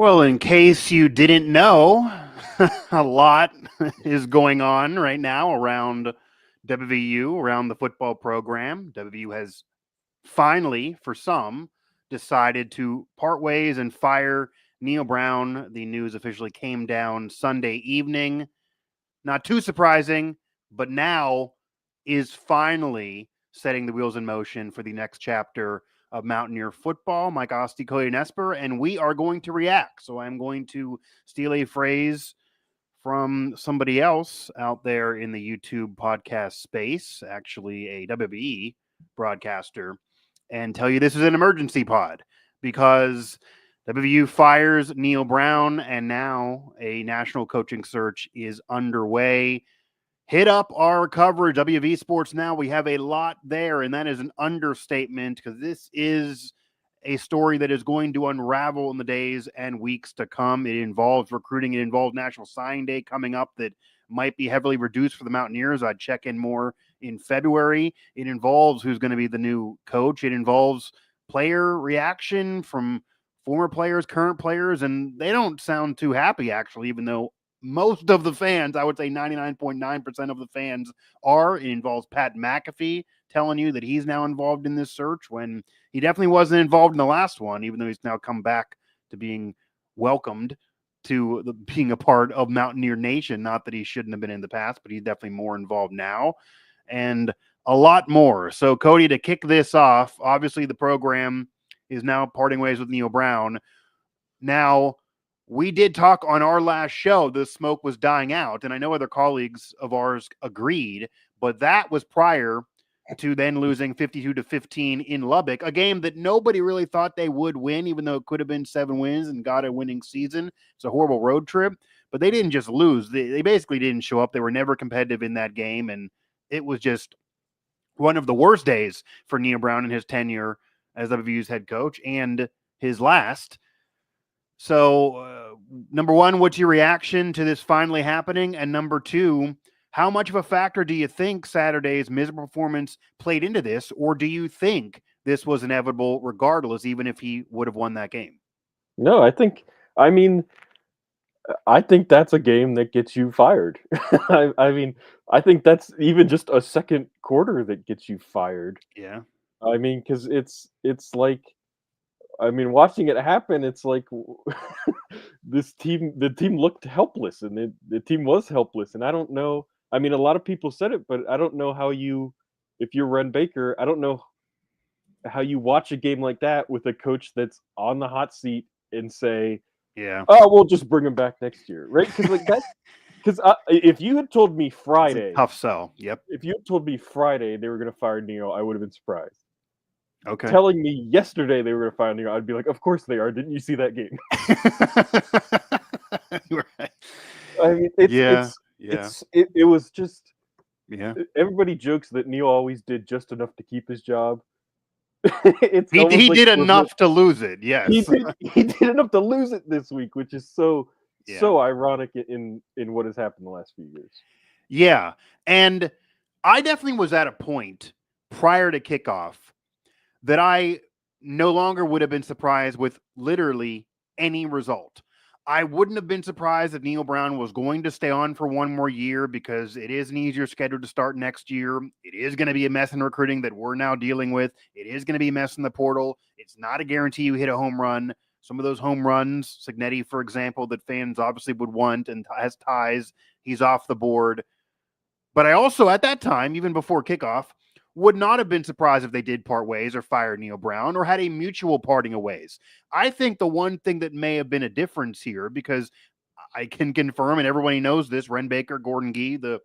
Well, in case you didn't know, a lot is going on right now around WVU, around the football program. WVU has finally, for some, decided to part ways and fire Neal Brown. The news officially came down Sunday evening. Not too surprising, but now is finally setting the wheels in motion for the next chapter of Mountaineer football. Mike Asti, Cody, Nespor, and we are going to react. So I'm going to steal a phrase from somebody else out there in the YouTube podcast space, actually a WWE broadcaster, and tell you this is an emergency pod because WVU fires Neal Brown, and now a national coaching search is underway. Hit up our coverage, WV Sports Now. We have a lot there, and that is an understatement because this is a story that is going to unravel in the days and weeks to come. It involves recruiting. It involves National Signing Day coming up that might be heavily reduced for the Mountaineers. I'd check in more in February. It involves who's going to be the new coach. It involves player reaction from former players, current players, and they don't sound too happy, actually, even though most of the fans, I would say 99.9% of the fans are. It involves Pat McAfee telling you that he's now involved in this search when he definitely wasn't involved in the last one, even though he's now come back to being welcomed to being a part of Mountaineer Nation. Not that he shouldn't have been in the past, but he's definitely more involved now. And a lot more. So, Cody, to kick this off, obviously the program is now parting ways with Neal Brown. Now, we did talk on our last show, the smoke was dying out, and I know other colleagues of ours agreed, but that was prior to then losing 52-15 in Lubbock, a game that nobody really thought they would win, even though it could have been 7 wins and got a winning season. It's a horrible road trip, but they didn't just lose. They basically didn't show up. They were never competitive in that game, and it was just one of the worst days for Neal Brown in his tenure as WVU's head coach and his last. So, number one, what's your reaction to this finally happening? And number two, how much of a factor do you think Saturday's miserable performance played into this? Or do you think this was inevitable regardless, even if he would have won that game? No, I think that's a game that gets you fired. I think that's even just a second quarter that gets you fired. Yeah. Because it's like, watching it happen, it's like the team looked helpless, and the team was helpless. And I don't know. A lot of people said it, but I don't know how if you're Ren Baker, I don't know how you watch a game like that with a coach that's on the hot seat and say, Yeah. "Oh, we'll just bring him back next year," right? Because like that. Because if you had told me It's a Friday, tough sell. Yep. if you had told me Friday they were going to fire Neal, I would have been surprised. Okay. Telling me yesterday they were going to fire Neal, I'd be like, "Of course they are." Didn't you see that game? Right. Yeah. Yeah. It was just Yeah. everybody jokes that Neal always did just enough to keep his job. It's almost He like did it was enough to lose it. Yes. he did enough to lose it this week, which is so Yeah. ironic in what has happened the last few years. Yeah. And I definitely was at a point prior to kickoff that I no longer would have been surprised with literally any result. I wouldn't have been surprised if Neal Brown was going to stay on for one more year because it is an easier schedule to start next year. It is going to be a mess in recruiting that we're now dealing with. It is going to be a mess in the portal. It's not a guarantee you hit a home run. Some of those home runs, Signetti, for example, that fans obviously would want and has ties, he's off the board. But I also, at that time, even before kickoff, would not have been surprised if they did part ways or fire Neal Brown or had a mutual parting of ways. I think the one thing that may have been a difference here, because I can confirm, and everybody knows this, Ren Baker, Gordon Gee, the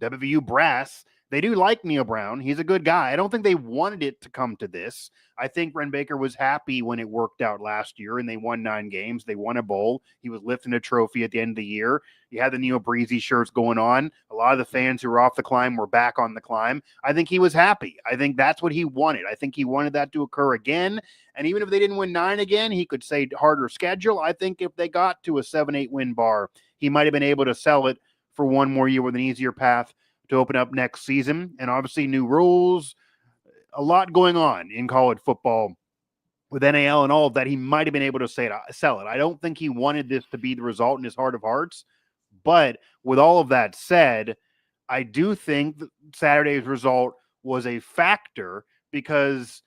WVU brass, they do like Neal Brown. He's a good guy. I don't think they wanted it to come to this. I think Ren Baker was happy when it worked out last year and they won 9 games. They won a bowl. He was lifting a trophy at the end of the year. You had the Neal Breezy shirts going on. A lot of the fans who were off the climb were back on the climb. I think he was happy. I think that's what he wanted. I think he wanted that to occur again. And even if they didn't win 9 again, he could say harder schedule. I think if they got to a 7-8 win bar, he might have been able to sell it for one more year with an easier path to open up next season. And obviously new rules, a lot going on in college football with NAL and all of that, he might have been able to sell it. I don't think he wanted this to be the result in his heart of hearts. But with all of that said, I do think that Saturday's result was a factor because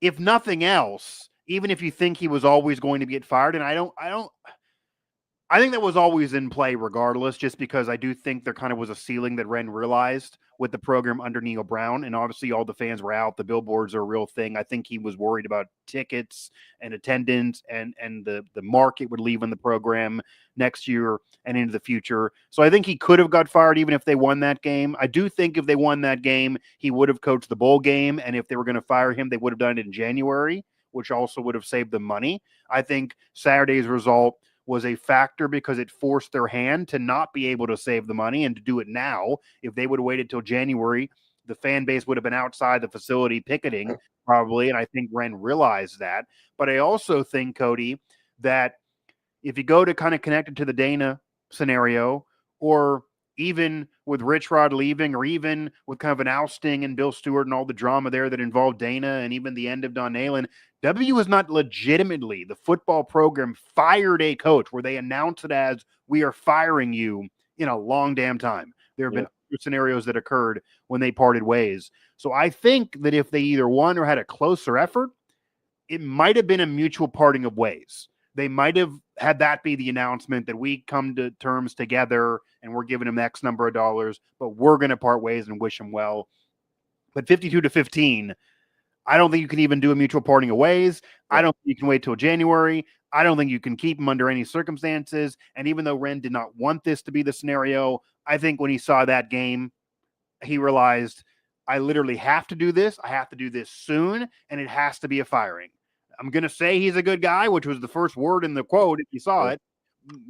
if nothing else, even if you think he was always going to get fired, and I think that was always in play regardless, just because I do think there kind of was a ceiling that Ren realized with the program under Neal Brown. And obviously all the fans were out. The billboards are a real thing. I think he was worried about tickets and attendance and the mark it would leave in the program next year and into the future. So I think he could have got fired even if they won that game. I do think if they won that game, he would have coached the bowl game. And if they were going to fire him, they would have done it in January, which also would have saved them money. I think Saturday's result was a factor because it forced their hand to not be able to save the money and to do it now. If they would have waited till January, the fan base would have been outside the facility picketing probably. And I think Ren realized that. But I also think, Cody, that if you go to kind of connect it to the Dana scenario, or even with Rich Rod leaving, or even with kind of an ousting and Bill Stewart and all the drama there that involved Dana and even the end of Don Nalen, WVU has not legitimately, the football program, fired a coach where they announce it as, we are firing you, in a long damn time. There have been other scenarios that occurred when they parted ways. So I think that if they either won or had a closer effort, it might have been a mutual parting of ways. They might have had that be the announcement that we come to terms together and we're giving him X number of dollars, but we're going to part ways and wish him well. But 52-15, I don't think you can even do a mutual parting of ways. Yeah. I don't think you can wait till January. I don't think you can keep him under any circumstances. And even though Ren did not want this to be the scenario, I think when he saw that game, he realized, I literally have to do this. I have to do this soon, and it has to be a firing. I'm going to say he's a good guy, which was the first word in the quote, if you saw it.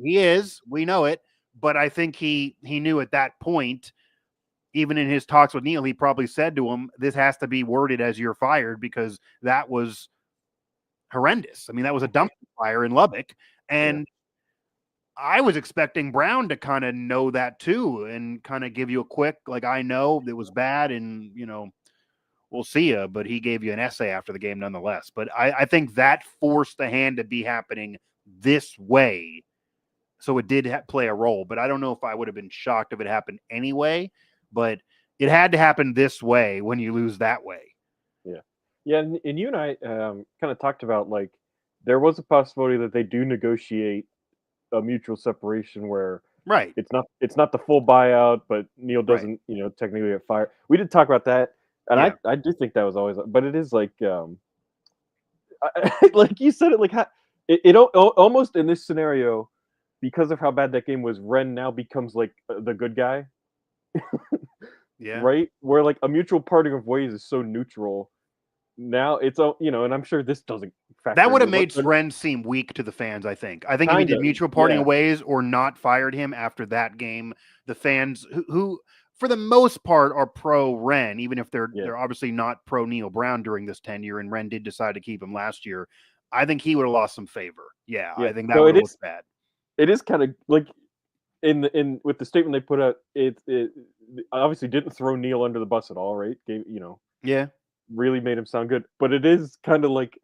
He is. We know it. But I think he knew at that point, even in his talks with Neal, he probably said to him, this has to be worded as you're fired, because that was horrendous. I mean, that was a dumpster fire in Lubbock. And I was expecting Brown to kind of know that too and kind of give you a quick, like, I know it was bad and, we'll see you. But he gave you an essay after the game nonetheless. But I think that forced the hand to be happening this way. So it did play a role. But I don't know if I would have been shocked if it happened anyway. But it had to happen this way when you lose that way. Yeah. Yeah, and you and I kind of talked about, like, there was a possibility that they do negotiate a mutual separation where it's not the full buyout, but Neal doesn't, technically get fired. We did talk about that, and I do think that was always, but it is like, like you said it, like it almost in this scenario, because of how bad that game was, Ren now becomes like the good guy. Right? Where like a mutual parting of ways is so neutral. Now it's and I'm sure this doesn't factor. That would have made Ren seem weak to the fans, I think. I think if he did mutual parting of ways or not fired him after that game, the fans who for the most part are pro Ren, even if they're obviously not pro Neal Brown during this tenure, and Ren did decide to keep him last year, I think he would have lost some favor. I think that would have looked bad. It is kind of like in with the statement they put out, it obviously didn't throw Neal under the bus at all, right? Really made him sound good, but it is kind of like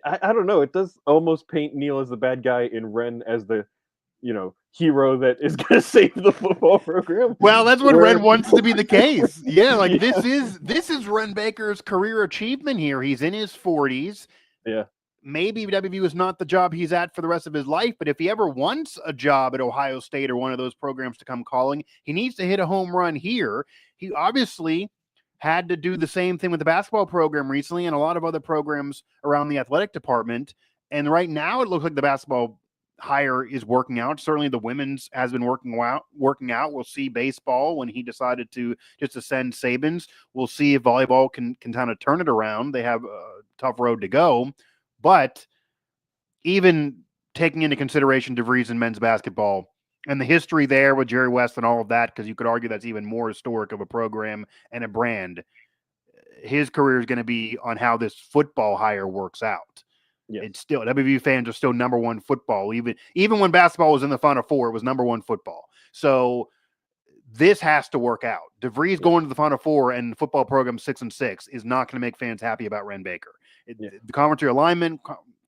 I don't know. It does almost paint Neal as the bad guy and Ren as the hero that is going to save the football program. Well, that's what Ren wants to be the case. This is Ren Baker's career achievement here. He's in his 40s. Yeah. Maybe WVU is not the job he's at for the rest of his life, but if he ever wants a job at Ohio State or one of those programs to come calling, he needs to hit a home run here. He obviously had to do the same thing with the basketball program recently and a lot of other programs around the athletic department. And right now it looks like the basketball hire is working out. Certainly the women's has been working out. We'll see baseball when he decided to just ascend Sabins. We'll see if volleyball can kind of turn it around. They have a tough road to go. But even taking into consideration DeVries and men's basketball and the history there with Jerry West and all of that, because you could argue that's even more historic of a program and a brand, his career is going to be on how this football hire works out. Yes. It's still, WVU fans are still number one football. Even when basketball was in the Final Four, it was number one football. So this has to work out. DeVries going to the Final Four and the football program 6-6 is not going to make fans happy about Ren Baker. The conference realignment,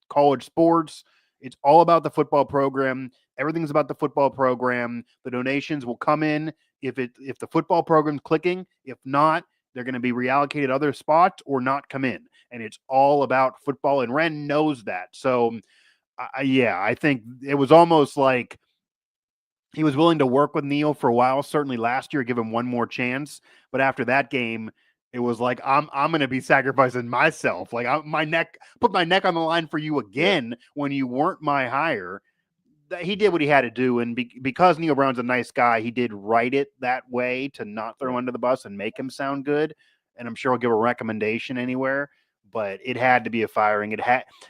college sports, it's all about the football program. Everything's about the football program. The donations will come in if the football program's clicking. If not, they're going to be reallocated other spots or not come in. And it's all about football, and Ren knows that. So, I think it was almost like he was willing to work with Neal for a while, certainly last year, give him one more chance. But after that game, it was like, I'm going to be sacrificing myself. Like put my neck on the line for you again when you weren't my hire. He did what he had to do. And because Neal Brown's a nice guy, he did write it that way to not throw him under the bus and make him sound good. And I'm sure I'll give a recommendation anywhere. But it had to be a firing.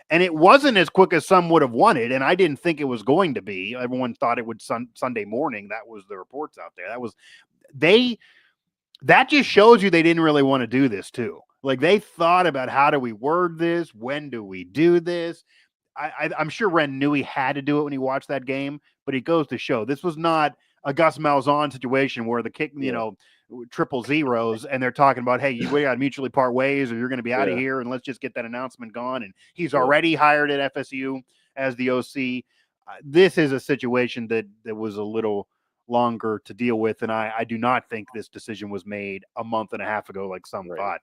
And it wasn't as quick as some would have wanted, and I didn't think it was going to be. Everyone thought it would Sunday morning. That was the reports out there. That just shows you they didn't really want to do this too. Like they thought about how do we word this? When do we do this? I'm sure Ren knew he had to do it when he watched that game, but it goes to show this was not a Gus Malzahn situation where the kick, triple zeros, and they're talking about, hey, we got to mutually part ways or you're going to be out of here, and let's just get that announcement gone. And he's already hired at FSU as the OC. This is a situation that was a little longer to deal with, and I do not think this decision was made a month and a half ago like some thought.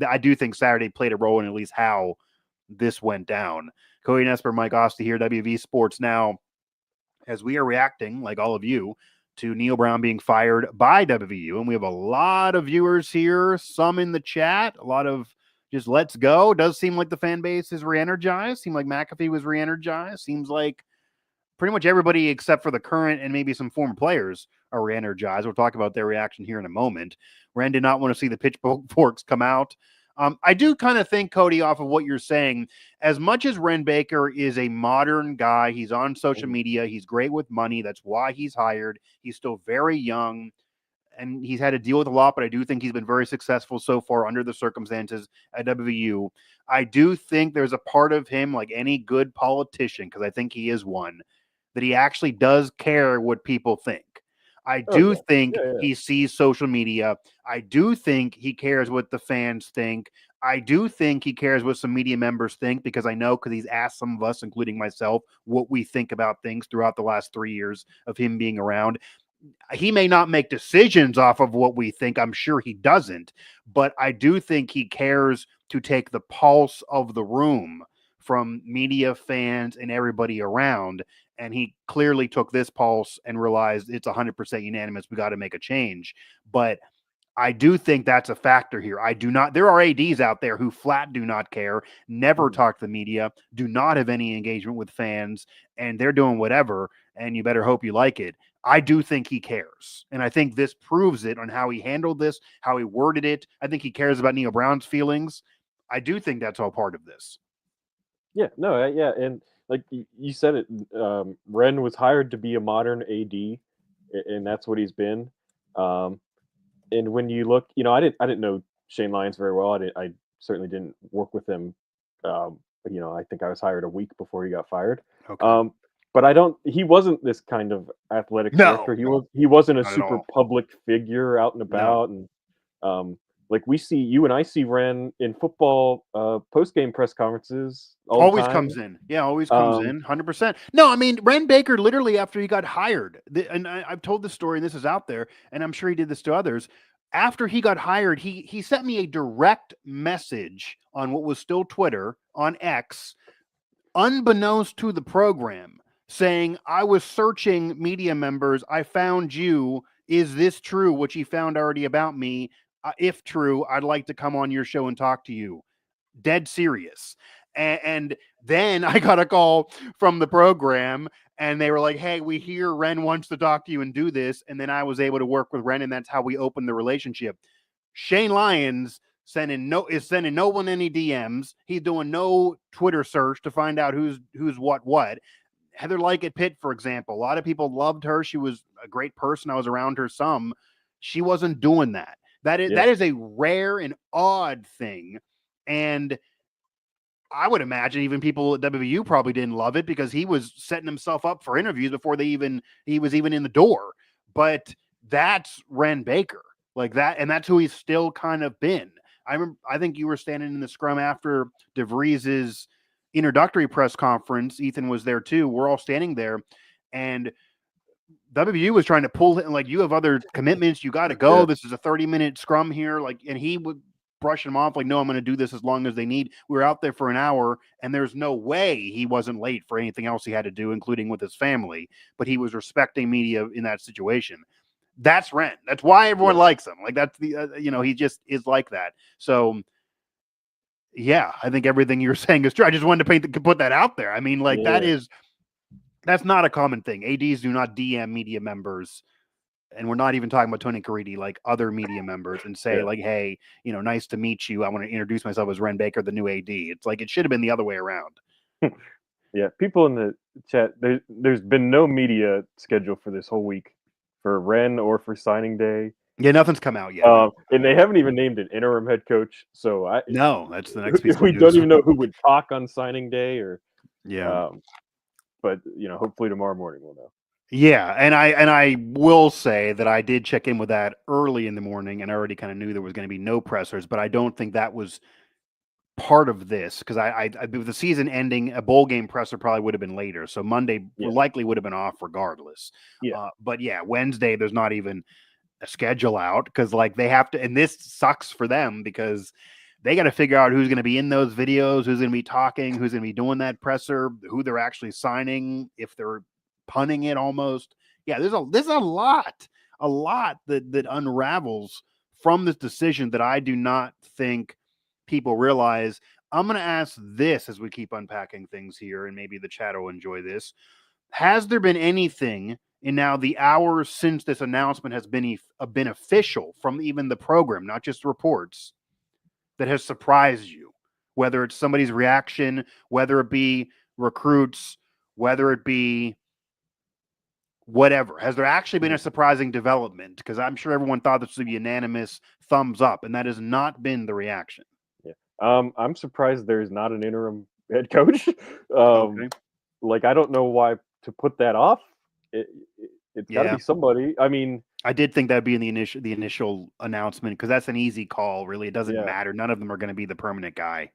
I do think Saturday played a role in at least how this went down. Cody Nespor, Mike Asti here, WV Sports Now, as we are reacting, like all of you, to Neal Brown being fired by WVU. And we have a lot of viewers here, some in the chat, a lot of just let's go. Does seem like the fan base is re-energized. Seemed like McAfee was re-energized. Seems like pretty much everybody except for the current and maybe some former players are re-energized. We'll talk about their reaction here in a moment. Ren did not want to see the pitchforks come out. I do kind of think, Cody, off of what you're saying, as much as Ren Baker is a modern guy, he's on social media, he's great with money, that's why he's hired. He's still very young, and he's had to deal with a lot, but I do think he's been very successful so far under the circumstances at WVU. I do think there's a part of him, like any good politician, because I think he is one, that he actually does care what people think. I do think he sees social media. I do think he cares what the fans think. I do think he cares what some media members think, because I know, because he's asked some of us, including myself, what we think about things throughout the last 3 years of him being around. He may not make decisions off of what we think. I'm sure he doesn't. But I do think he cares to take the pulse of the room from media, fans, and everybody around. And he clearly took this pulse and realized it's 100% unanimous. We got to make a change. But I do think that's a factor here. There are ADs out there who flat do not care, never talk to the media, do not have any engagement with fans, and they're doing whatever, and you better hope you like it. I do think he cares. And I think this proves it on how he handled this, how he worded it. I think he cares about Neal Brown's feelings. I do think that's all part of this. Yeah, no, yeah. And like you said it, Ren was hired to be a modern AD, and that's what he's been. And when you look, I didn't know Shane Lyons very well. I certainly didn't work with him. I think I was hired a week before he got fired. Okay. But he wasn't this kind of athletic director. He wasn't a super public figure out and about. And like you and I see Ren in football post-game press conferences all always the time. Comes in. Yeah, always comes in, 100%. No, I mean, Ren Baker, literally after he got hired, and I've told this story, and this is out there, and I'm sure he did this to others. After he got hired, he sent me a direct message on what was still Twitter, on X, unbeknownst to the program, saying, I was searching media members. I found you. Is this true, what you found already about me? If true, I'd like to come on your show and talk to you. Dead serious. And then I got a call from the program, and they were like, hey, we hear Ren wants to talk to you and do this. And then I was able to work with Ren, and that's how we opened the relationship. Shane Lyons sending no one any DMs. He's doing no Twitter search to find out who's what. Heather Likett Pitt, for example, a lot of people loved her. She was a great person. I was around her some. She wasn't doing that. That is a rare and odd thing. And I would imagine even people at WVU probably didn't love it, because he was setting himself up for interviews before he was even in the door. But that's Ren Baker, like that, and that's who he's still kind of been. I think you were standing in the scrum after DeVries's introductory press conference. Ethan was there too. We're all standing there, and WVU was trying to pull it, like, you have other commitments, you got to go. Yeah. This is a 30-minute scrum here, like, and he would brush him off like, no, I'm going to do this as long as they need. We were out there for an hour, and there's no way he wasn't late for anything else he had to do, including with his family. But he was respecting media in that situation. That's Ren. That's why everyone likes him. Like, that's the he just is like that. So yeah, I think everything you're saying is true. I just wanted to put that out there. I mean, like, that's not a common thing. ADs do not DM media members, and we're not even talking about Tony Caridi, like other media members, and say like, hey, nice to meet you. I want to introduce myself as Ren Baker, the new AD. It's like, it should have been the other way around. Yeah, people in the chat, there's been no media schedule for this whole week for Ren or for signing day. Yeah, nothing's come out yet. And they haven't even named an interim head coach. So no, that's the next piece of we news. don't even know who would talk on signing day, or yeah. But hopefully tomorrow morning we'll know. Yeah, and I will say that I did check in with that early in the morning, and I already kind of knew there was going to be no pressers, but I don't think that was part of this, because I with the season ending, a bowl game presser probably would have been later, so Monday likely would have been off regardless. But yeah, Wednesday there's not even a schedule out, because like they have to, and this sucks for them because they got to figure out who's going to be in those videos, who's going to be talking, who's going to be doing that presser, who they're actually signing, if they're punning it almost. Yeah, there's a lot that unravels from this decision that I do not think people realize. I'm going to ask this as we keep unpacking things here, and maybe the chat will enjoy this. Has there been anything in now the hours since this announcement has been official from even the program, not just reports, that has surprised you? Whether it's somebody's reaction, whether it be recruits, whether it be whatever. Has there actually been a surprising development? Because I'm sure everyone thought this would be unanimous thumbs up, and that has not been the reaction. Yeah. I'm surprised there's not an interim head coach. Like, I don't know why to put that off. It's got to be somebody. I mean, I did think that'd be in the initial announcement, because that's an easy call. Really, it doesn't matter. None of them are going to be the permanent guy.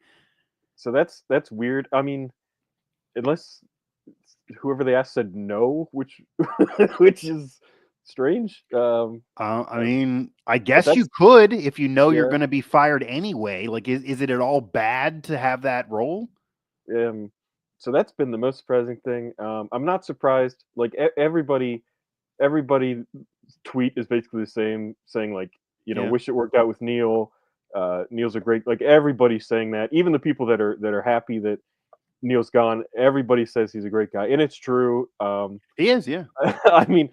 So that's weird. I mean, unless whoever they asked said no, which is strange. I mean, I guess you could, if you know you're going to be fired anyway. Like, is it at all bad to have that role? So that's been the most surprising thing. I'm not surprised. Like, everybody tweet is basically the same, saying like, wish it worked out with Neal. Neal's a great, like, everybody's saying that. Even the people that are happy that Neal's gone, everybody says he's a great guy, and it's true. He is, yeah. I mean,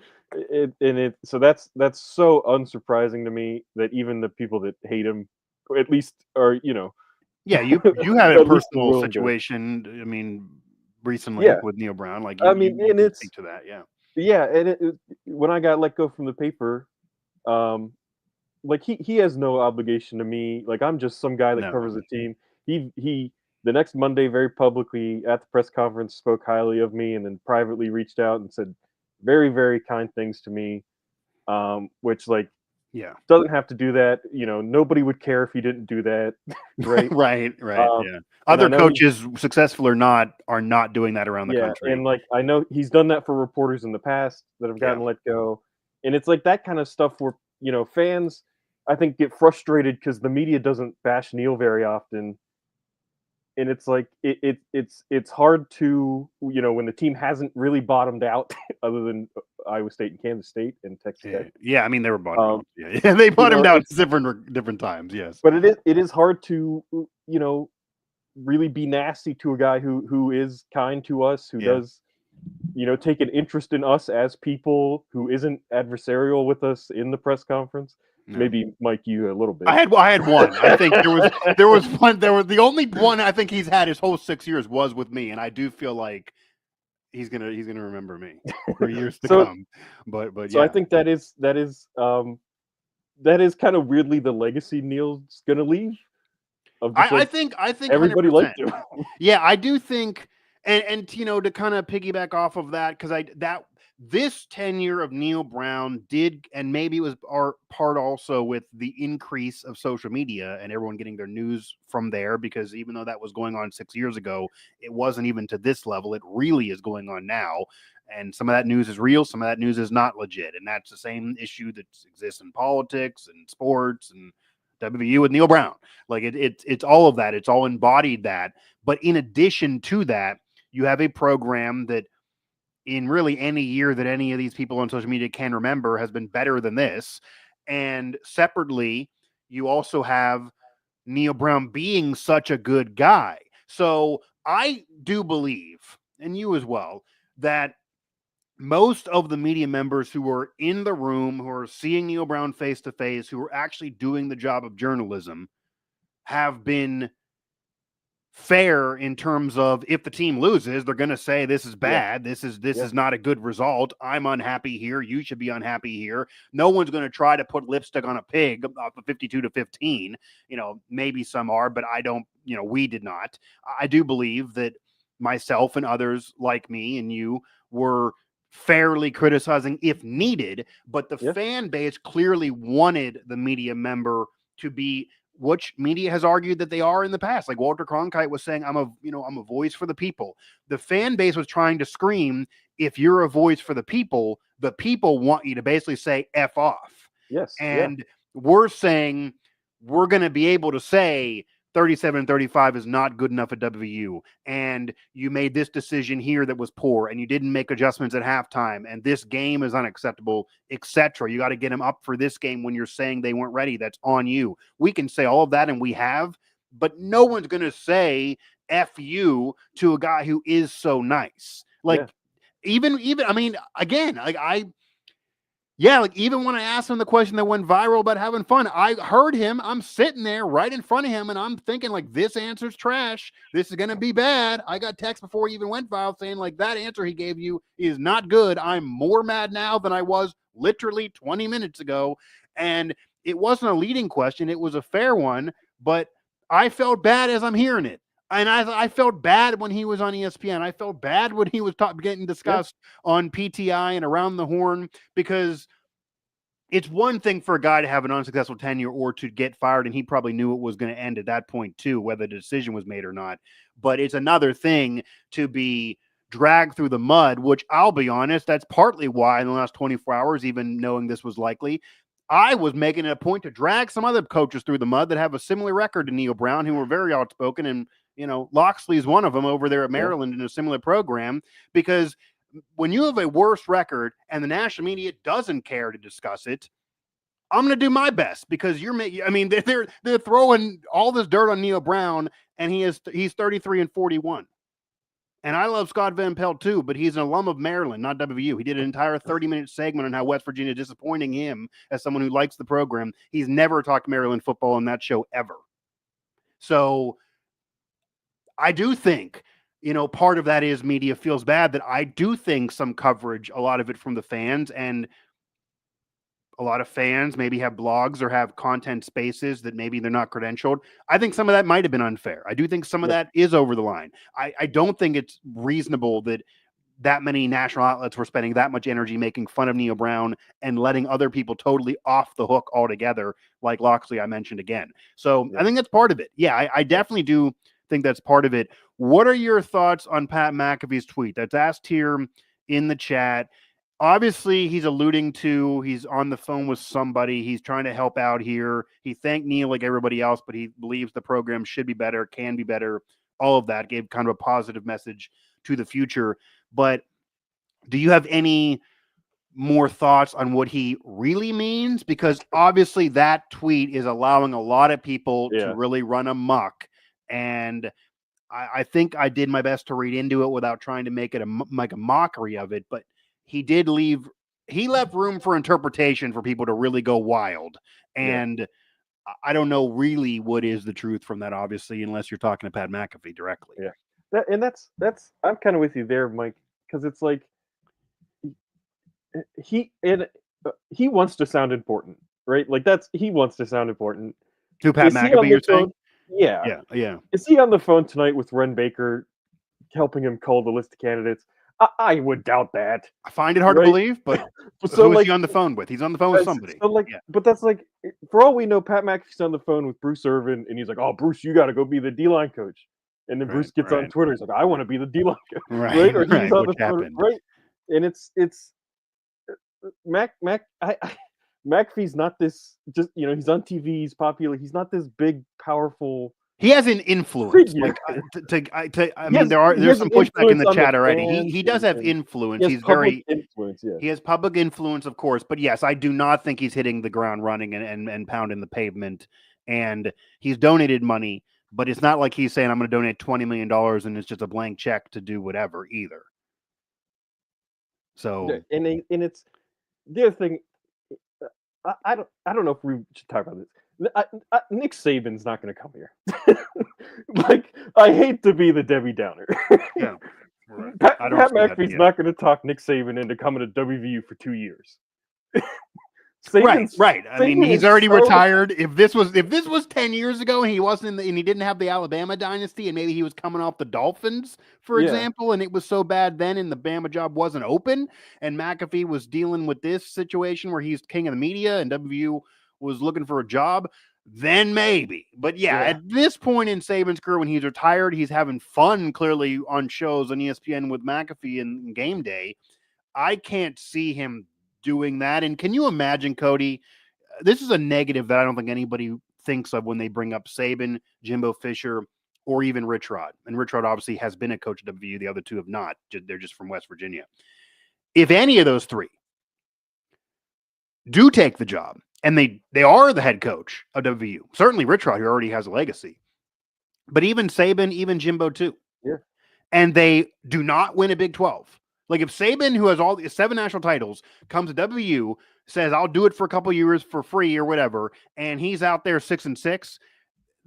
so that's so unsurprising to me that even the people that hate him, at least, are Yeah, you had a personal situation. I mean, recently with Neal Brown. Like, I mean, and it's speak to that, and when I got let go from the paper, like he has no obligation to me. Like, I'm just some guy that covers the team. He the next Monday, very publicly at the press conference, spoke highly of me, and then privately reached out and said very, very kind things to me, which, like, doesn't have to do that. Nobody would care if he didn't do that, right? right. Other coaches, successful or not, are not doing that around the country. And like, I know he's done that for reporters in the past that have gotten let go, and it's like that kind of stuff where fans, I think, get frustrated because the media doesn't bash Neal very often. And it's like it's hard to, when the team hasn't really bottomed out, other than Iowa State and Kansas State and Texas Tech. Yeah, I mean, they were bottomed out. Yeah, they bottomed out different times. Yes, but it is hard to really be nasty to a guy who is kind to us, who does take an interest in us as people, who isn't adversarial with us in the press conference. No. Maybe Mike, you a little bit. I had one. I think there was one. The only one I think he's had his whole 6 years was with me, and I do feel like he's gonna remember me for years to come. But so I think that is kind of weirdly the legacy Neal's gonna leave. I think everybody 100%. liked him. Yeah, I do think, and to kind of piggyback off of that, because this tenure of Neal Brown did, and maybe it was our part also with the increase of social media and everyone getting their news from there, because even though that was going on 6 years ago, it wasn't even to this level. It really is going on now. And some of that news is real, some of that news is not legit. And that's the same issue that exists in politics and sports and WVU with Neal Brown. Like it's all of that. It's all embodied that. But in addition to that, you have a program that in really any year that any of these people on social media can remember has been better than this. And separately, you also have Neal Brown being such a good guy. So I do believe, and you as well, that most of the media members who were in the room, who are seeing Neal Brown face to face, who are actually doing the job of journalism, have been fair in terms of if the team loses, they're going to say this is bad. This is not a good result. I'm unhappy here. You should be unhappy here. No one's going to try to put lipstick on a pig off of 52-15. Maybe some are, but I don't, we did not. I do believe that myself and others like me and you were fairly criticizing if needed, but the fan base clearly wanted the media member to be, which media has argued that they are in the past. Like Walter Cronkite was saying, I'm a voice for the people. The fan base was trying to scream, if you're a voice for the people want you to basically say F off. Yes. And we're saying we're going to be able to say 37-35 is not good enough at WVU, and you made this decision here that was poor, and you didn't make adjustments at halftime, and this game is unacceptable, etc. You got to get them up for this game when you're saying they weren't ready. That's on you. We can say all of that, and we have, but no one's going to say F you to a guy who is so nice. Like, even, I mean, again, like even when I asked him the question that went viral about having fun, I heard him. I'm sitting there right in front of him, and I'm thinking, like, this answer's trash. This is going to be bad. I got text before he even went viral saying, like, that answer he gave you is not good. I'm more mad now than I was literally 20 minutes ago. And it wasn't a leading question. It was a fair one, but I felt bad as I'm hearing it. And I felt bad when he was on ESPN. I felt bad when he was getting discussed on PTI and Around the Horn, because it's one thing for a guy to have an unsuccessful tenure or to get fired, and he probably knew it was going to end at that point too, whether the decision was made or not. But it's another thing to be dragged through the mud, which I'll be honest, that's partly why in the last 24 hours, even knowing this was likely, I was making it a point to drag some other coaches through the mud that have a similar record to Neal Brown, who were very outspoken. And, Loxley is one of them over there at Maryland in a similar program, because when you have a worse record and the national media doesn't care to discuss it, I'm going to do my best, because they're throwing all this dirt on Neal Brown, and he's 33-41. And I love Scott Van Pelt too, but he's an alum of Maryland, not WVU. He did an entire 30-minute segment on how West Virginia is disappointing him as someone who likes the program. He's never talked Maryland football on that show ever. So I do think, part of that is media feels bad, that I do think some coverage, a lot of it from the fans, and a lot of fans maybe have blogs or have content spaces that maybe they're not credentialed. I think some of that might have been unfair. I do think some of that is over the line. I don't think it's reasonable that many national outlets were spending that much energy making fun of Neal Brown and letting other people totally off the hook altogether, like Loxley I mentioned again. So I think that's part of it. Yeah, I definitely do think that's part of it. What are your thoughts on Pat McAfee's tweet that's asked here in the chat? Obviously, he's alluding to he's on the phone with somebody. He's trying to help out here. He thanked Neal like everybody else, but he believes the program should be better, can be better. All of that gave kind of a positive message to the future. But do you have any more thoughts on what he really means? Because obviously that tweet is allowing a lot of people to really run amok. And I think I did my best to read into it without trying to make it like a mockery of it. But he left room for interpretation for people to really go wild. And I don't know really what is the truth from that, obviously, unless you're talking to Pat McAfee directly. Yeah. That's I'm kind of with you there, Mike, because it's like he wants to sound important, right? Like he wants to sound important. To Pat McAfee, you're saying? Yeah. Is he on the phone tonight with Ren Baker, helping him cull the list of candidates? I would doubt that. I find it hard to Right? believe, but So who is like, he on the phone with? He's on the phone with somebody. so like, Yeah, but that's like, for all we know, Pat McAfee's on the phone with Bruce Irvin, and he's like, "Oh, Bruce, you got to go be the D-line coach." And then Bruce gets on right, Twitter, he's like, "I want to be the D-line coach," right? right, Or he's right. on Which the phone, happened? right? And it's McAfee's not this, just, he's on TV, he's popular. He's not this big, powerful He has an influence. figure. Like I mean, He there's has some an pushback in influence the on the chat already. fans, He does have and he influence. has He's public very influence. Yes. He has public influence, of course, but yes, I do not think he's hitting the ground running and pounding the pavement. And he's donated money, but it's not like he's saying I'm going to donate $20 million and it's just a blank check to do whatever either. So And it's the other thing. I don't know if we should talk about this. Nick Saban's not going to come here. Like, I hate to be the Debbie Downer. yeah, right. Pat I don't see that, McAfee's yeah. not going to talk Nick Saban into coming to WVU for 2 years. Right. I mean, Saban he's is already so- retired. If this was 10 years ago and he wasn't and he didn't have the Alabama dynasty and maybe he was coming off the Dolphins, for Yeah. example, and it was so bad then and the Bama job wasn't open and McAfee was dealing with this situation where he's king of the media and WVU was looking for a job, then maybe. But yeah, at this point in Saban's career, when he's retired, he's having fun clearly on shows on ESPN with McAfee and Game Day. I can't see him doing that. And can you imagine, Cody? This is a negative that I don't think anybody thinks of when they bring up Saban, Jimbo Fisher, or even Rich Rod. And Rich Rod obviously has been a coach at WVU. The other two have not. They're just from West Virginia. If any of those three do take the job, and they are the head coach of WVU, certainly Rich Rod, who already has a legacy, but even Saban, even Jimbo too, and they do not win a Big 12. Like if Saban, who has all 7 national titles, comes to WVU, says, I'll do it for a couple years for free or whatever, and he's out there 6-6,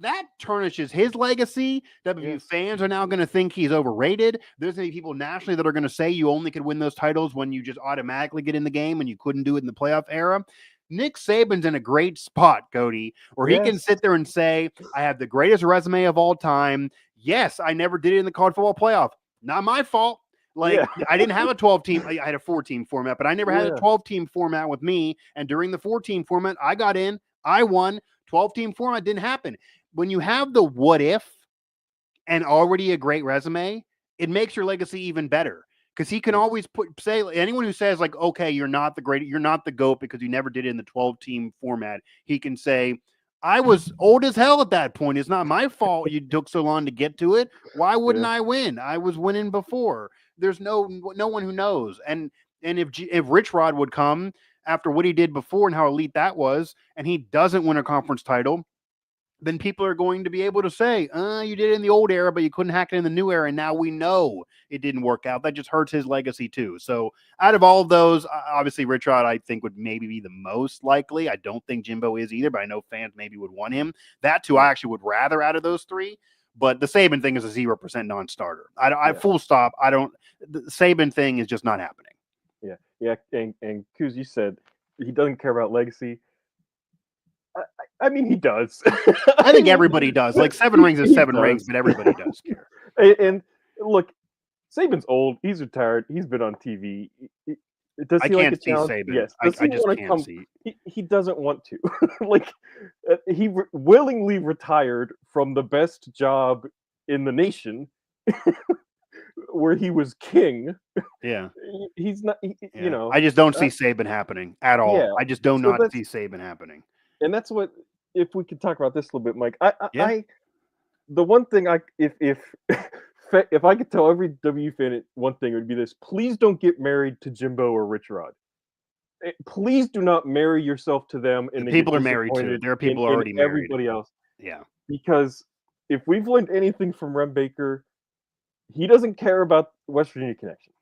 that tarnishes his legacy. WVU fans are now going to think he's overrated. There's going to be people nationally that are going to say you only could win those titles when you just automatically get in the game and you couldn't do it in the playoff era. Nick Saban's in a great spot, Cody, where he can sit there and say, I have the greatest resume of all time. Yes, I never did it in the college football playoff. Not my fault. Like, I didn't have a 12-team. I had a 4-team format, but I never had a 12-team format with me. And during the 4-team format, I got in. I won. 12-team format didn't happen. When you have the what if and already a great resume, it makes your legacy even better. Because he can always say anyone who says like, okay, you're not the GOAT because you never did it in the 12-team format. He can say, I was old as hell at that point. It's not my fault you took so long to get to it. Why wouldn't I win? I was winning before. There's no one who knows. And if Rich Rod would come after what he did before and how elite that was, and he doesn't win a conference title, then people are going to be able to say, you did it in the old era, but you couldn't hack it in the new era. And now we know it didn't work out. That just hurts his legacy too. So out of all of those, obviously Rich Rod, I think would maybe be the most likely. I don't think Jimbo is either, but I know fans maybe would want him. That too, I actually would rather out of those three. But the Saban thing is a 0% non-starter. I full stop. The Saban thing is just not happening. Yeah. And Kuz, you said he doesn't care about legacy. I mean, he does. I think everybody does. Like 7 rings is 7 rings, but everybody does care. And look, Saban's old. He's retired. He's been on TV. Does he like a challenge? Saban. Yes. I just can't see. He doesn't want to. Like, he willingly retired from the best job in the nation, where he was king. Yeah. He's not. You know. I just don't see Saban happening at all. Yeah. I just do not see Saban happening. And that's what. If we could talk about this a little bit, Mike. The one thing if I could tell every W fan one thing, it would be this: please don't get married to Jimbo or Rich Rod. Please do not marry yourself to them. And people are married to. There are people already married. Everybody else. Yeah. Because if we've learned anything from Ren Baker, he doesn't care about West Virginia connection.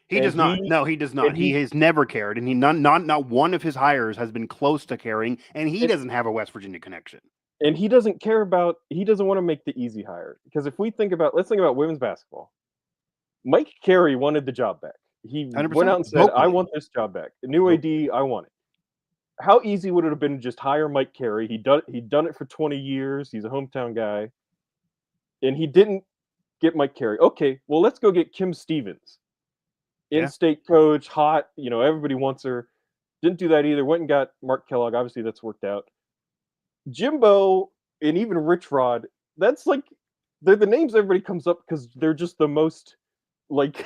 He does not. No, he does not. He has never cared, and not one of his hires has been close to caring, and he doesn't have a West Virginia connection. And he doesn't care about. He doesn't want to make the easy hire, because if we let's think about women's basketball. Mike Carey wanted the job back. He 100%. Went out and said, "I want this job back. A new AD, I want it." How easy would it have been to just hire Mike Carey? He'd done it for 20 years. He's a hometown guy, and he didn't get Mike Carey. Okay, well, let's go get Kim Stevens. in-state coach, hot. Everybody wants her. Didn't do that either. Went and got Mark Kellogg. Obviously, that's worked out. Jimbo and even Rich Rod. That's like they're the names everybody comes up because they're just the most like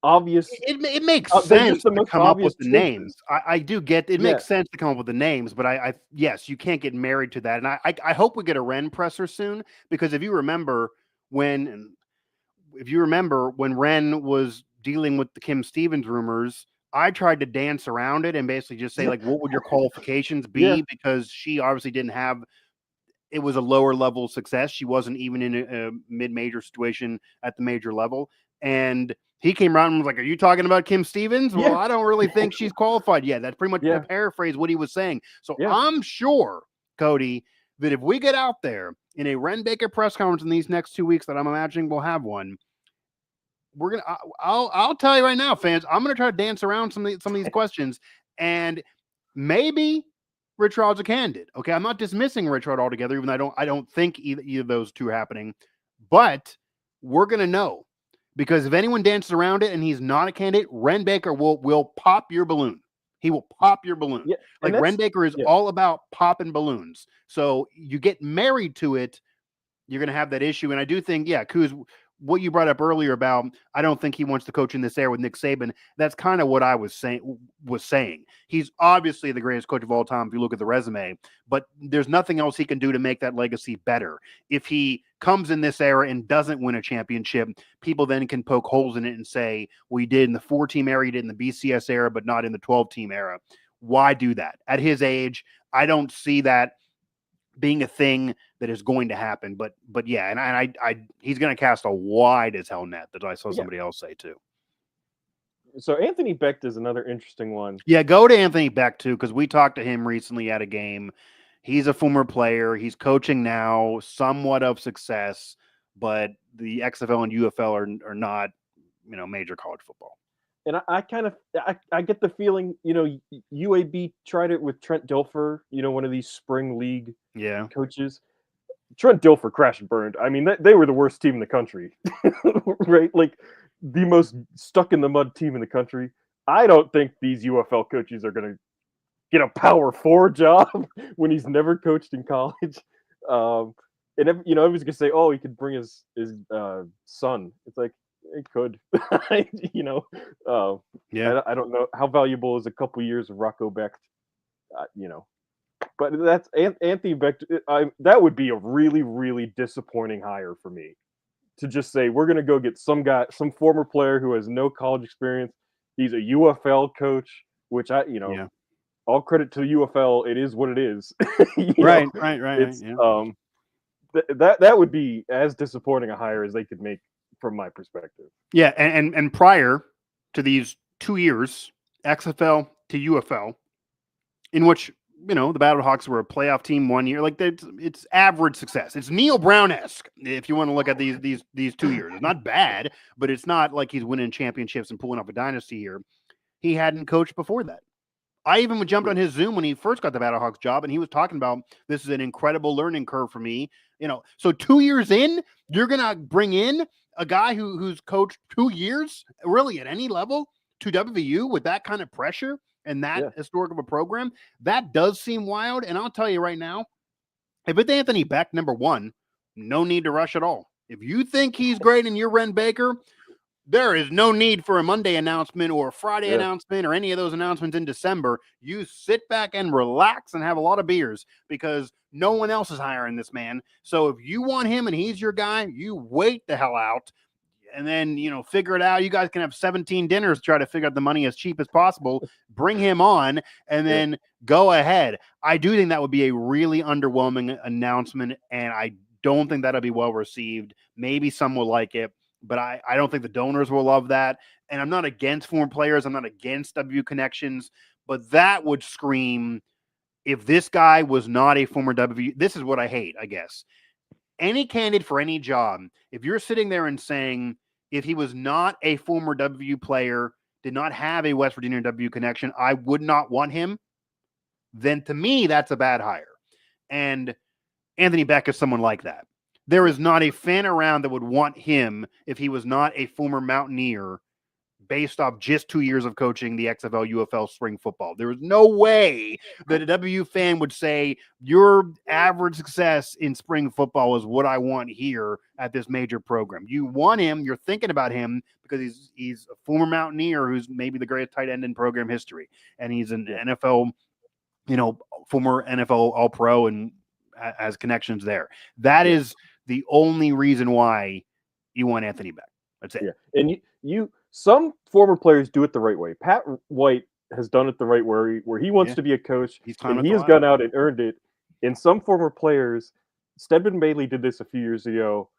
obvious. It makes They're just sense the to most come up obvious with the choices. names. I do get it Yeah. makes sense to come up with the names, but yes, you can't get married to that. And I hope we get a Ren presser soon, because if you remember when Ren was dealing with the Kim Stevens rumors, I tried to dance around it and basically just say, like, what would your qualifications be? Yeah. Because she obviously didn't have, it was a lower level success. She wasn't even in a mid-major situation at the major level. And he came around and was like, "Are you talking about Kim Stevens?" Well, Yeah. I don't really think she's qualified yet. That's pretty much Yeah. to paraphrase what he was saying. So Yeah. I'm sure, Cody, that if we get out there in a Ren Baker press conference in these next 2 weeks, that I'm imagining we'll have one, I'll tell you right now, fans, I'm gonna try to dance around some of these questions, and maybe Rich Rod's a candidate. Okay, I'm not dismissing Rich Rod altogether, even though I don't think either of those two are happening, but we're gonna know, because if anyone dances around it and he's not a candidate, Ren Baker will pop your balloon. He will pop your balloon. Yeah. Like, Ren Baker is all about popping balloons. So you get married to it, you're going to have that issue. And I do think, Kuz, what you brought up earlier about, I don't think he wants to coach in this era with Nick Saban. That's kind of what I was saying. He's obviously the greatest coach of all time if you look at the resume, but there's nothing else he can do to make that legacy better. If he comes in this era and doesn't win a championship, people then can poke holes in it and say, well, he did in the 4-team era, he did in the BCS era, but not in the 12-team era. Why do that? At his age, I don't see that being a thing that is going to happen, but yeah, and I he's going to cast a wide as hell net, that I saw somebody else say too. So Anthony Becht is another interesting one. Yeah, go to Anthony Becht too, because we talked to him recently at a game. He's a former player. He's coaching now, somewhat of success, but the XFL and UFL are not, major college football. And I kind of I get the feeling, UAB tried it with Trent Dilfer, one of these spring league coaches. Trent Dilfer crashed and burned. I mean, they were the worst team in the country, right? Like the most stuck in the mud team in the country. I don't think these UFL coaches are going to get a Power 4 job when he's never coached in college. And everyone's gonna say, "Oh, he could bring his son." It's like, it could, I don't know how valuable is a couple years of Rocco Becht, but that's Anthony Becht. That would be a really, really disappointing hire for me, to just say we're gonna go get some former player who has no college experience. He's a UFL coach, which all credit to the UFL. It is what it is. Right. It's, that would be as disappointing a hire as they could make, from my perspective. Yeah, and prior to these 2 years, XFL to UFL, in which the Battlehawks were a playoff team 1 year, like it's average success. It's Neal Brown-esque if you want to look at these 2 years. It's not bad, but it's not like he's winning championships and pulling off a dynasty here. He hadn't coached before that. I even jumped on his Zoom when he first got the Battlehawks job, and he was talking about, this is an incredible learning curve for me. So 2 years in, you're gonna bring in a guy who's coached 2 years, really at any level, to WVU with that kind of pressure and that historic of a program. That does seem wild. And I'll tell you right now, if it's Anthony Becht, number one, no need to rush at all. If you think he's great and you're Ren Baker, there is no need for a Monday announcement or a Friday announcement or any of those announcements in December. You sit back and relax and have a lot of beers, because no one else is hiring this man. So if you want him and he's your guy, you wait the hell out and then, figure it out. You guys can have 17 dinners, try to figure out the money as cheap as possible, bring him on, and then go ahead. I do think that would be a really underwhelming announcement, and I don't think that'll be well received. Maybe some will like it, but I don't think the donors will love that. And I'm not against former players. I'm not against WVU connections, but that would scream, if this guy was not a former WVU, this is what I hate, I guess. Any candidate for any job, if you're sitting there and saying, if he was not a former WVU player, did not have a West Virginia WVU connection, I would not want him, then to me, that's a bad hire. And Anthony Becht is someone like that. There is not a fan around that would want him if he was not a former Mountaineer based off just 2 years of coaching the XFL, UFL spring football. There was no way that a WVU fan would say your average success in spring football is what I want here at this major program. You want him, you're thinking about him because he's a former Mountaineer who's maybe the greatest tight end in program history. And he's an NFL, former NFL All-Pro and has connections there. That is the only reason why you want Anthony back. That's it. Yeah, and you some former players do it the right way. Pat White has done it the right way, where he wants to be a coach, and he has gone out and earned it. And some former players, Stedman Bailey did this a few years ago.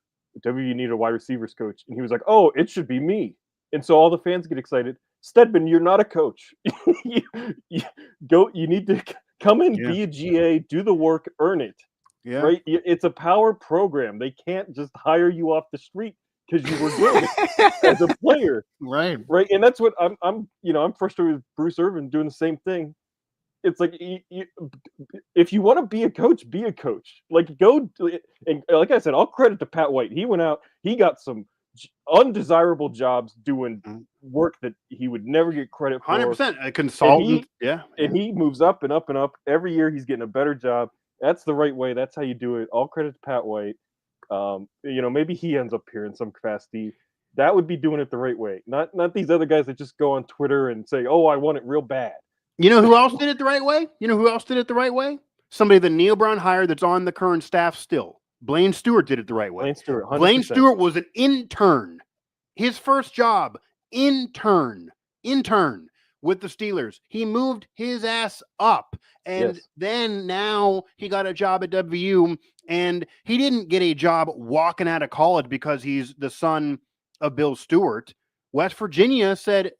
WVU needed a wide receivers coach, and he was like, "Oh, it should be me." And so all the fans get excited. Stedman, you're not a coach. you need to come in, be a GA, do the work, earn it. Yeah. Right? It's a power program. They can't just hire you off the street because you were good as a player. Right. And that's what I'm frustrated with Bruce Irvin doing the same thing. It's like, if you want to be a coach, be a coach. Like, go, and like I said, all credit to Pat White. He went out, he got some undesirable jobs doing work that he would never get credit for. 100%, a consultant. And he moves up and up and up. Every year he's getting a better job. That's the right way. That's how you do it. All credit to Pat White. Maybe he ends up here in some capacity. That would be doing it the right way. Not these other guys that just go on Twitter and say, "Oh, I want it real bad." You know who else did it the right way? Somebody that Neal Brown hired that's on the current staff still. Blaine Stewart did it the right way. Blaine Stewart, 100%. Blaine Stewart was an intern. His first job, intern with the Steelers. He moved his ass up. And then now he got a job at WVU, and he didn't get a job walking out of college because he's the son of Bill Stewart. West Virginia said,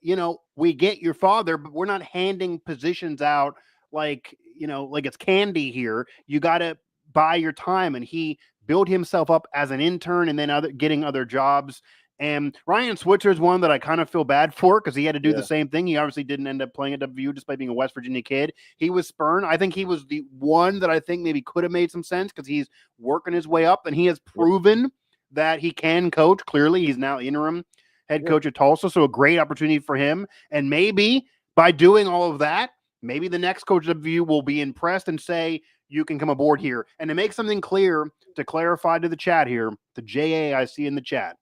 we get your father, but we're not handing positions out like it's candy here. You got to buy your time. And he built himself up as an intern and then getting other jobs. And Ryan Switzer is one that I kind of feel bad for because he had to do the same thing. He obviously didn't end up playing at WVU despite being a West Virginia kid. He was spurned. I think he was the one that I think maybe could have made some sense because he's working his way up and he has proven that he can coach. Clearly, he's now interim head coach at Tulsa, so a great opportunity for him. And maybe by doing all of that, maybe the next coach of WVU will be impressed and say, you can come aboard here. And to make something clear, to clarify to the chat here, the JA I see in the chat,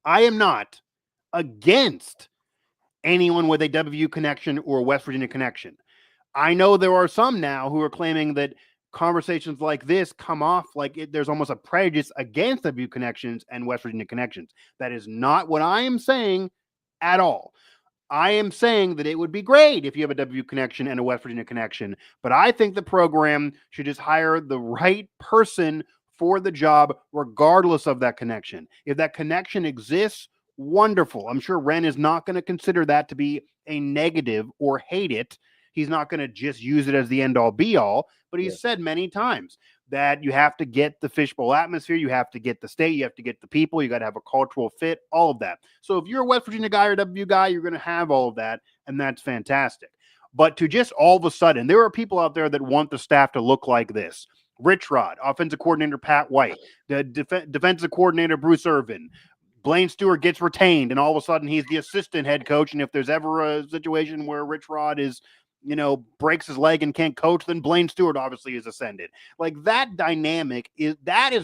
I am not against anyone with a WVU connection or a West Virginia connection. I know there are some now who are claiming that conversations like this come off like there's almost a prejudice against WVU connections and West Virginia connections. That is not what I am saying at all. I am saying that it would be great if you have a WVU connection and a West Virginia connection, but I think the program should just hire the right person for the job, regardless of that connection. If that connection exists, wonderful. I'm sure Ren is not going to consider that to be a negative or hate it. He's not going to just use it as the end all be all, but he's said many times that you have to get the fishbowl atmosphere. You have to get the state. You have to get the people. You got to have a cultural fit, all of that. So if you're a West Virginia guy or WVU guy, you're going to have all of that. And that's fantastic. But to just all of a sudden, there are people out there that want the staff to look like this. Rich Rod, offensive coordinator Pat White, the defensive coordinator Bruce Irvin, Blaine Stewart gets retained, and all of a sudden he's the assistant head coach. And if there's ever a situation where Rich Rod is, breaks his leg and can't coach, then Blaine Stewart obviously is ascended. Like that dynamic is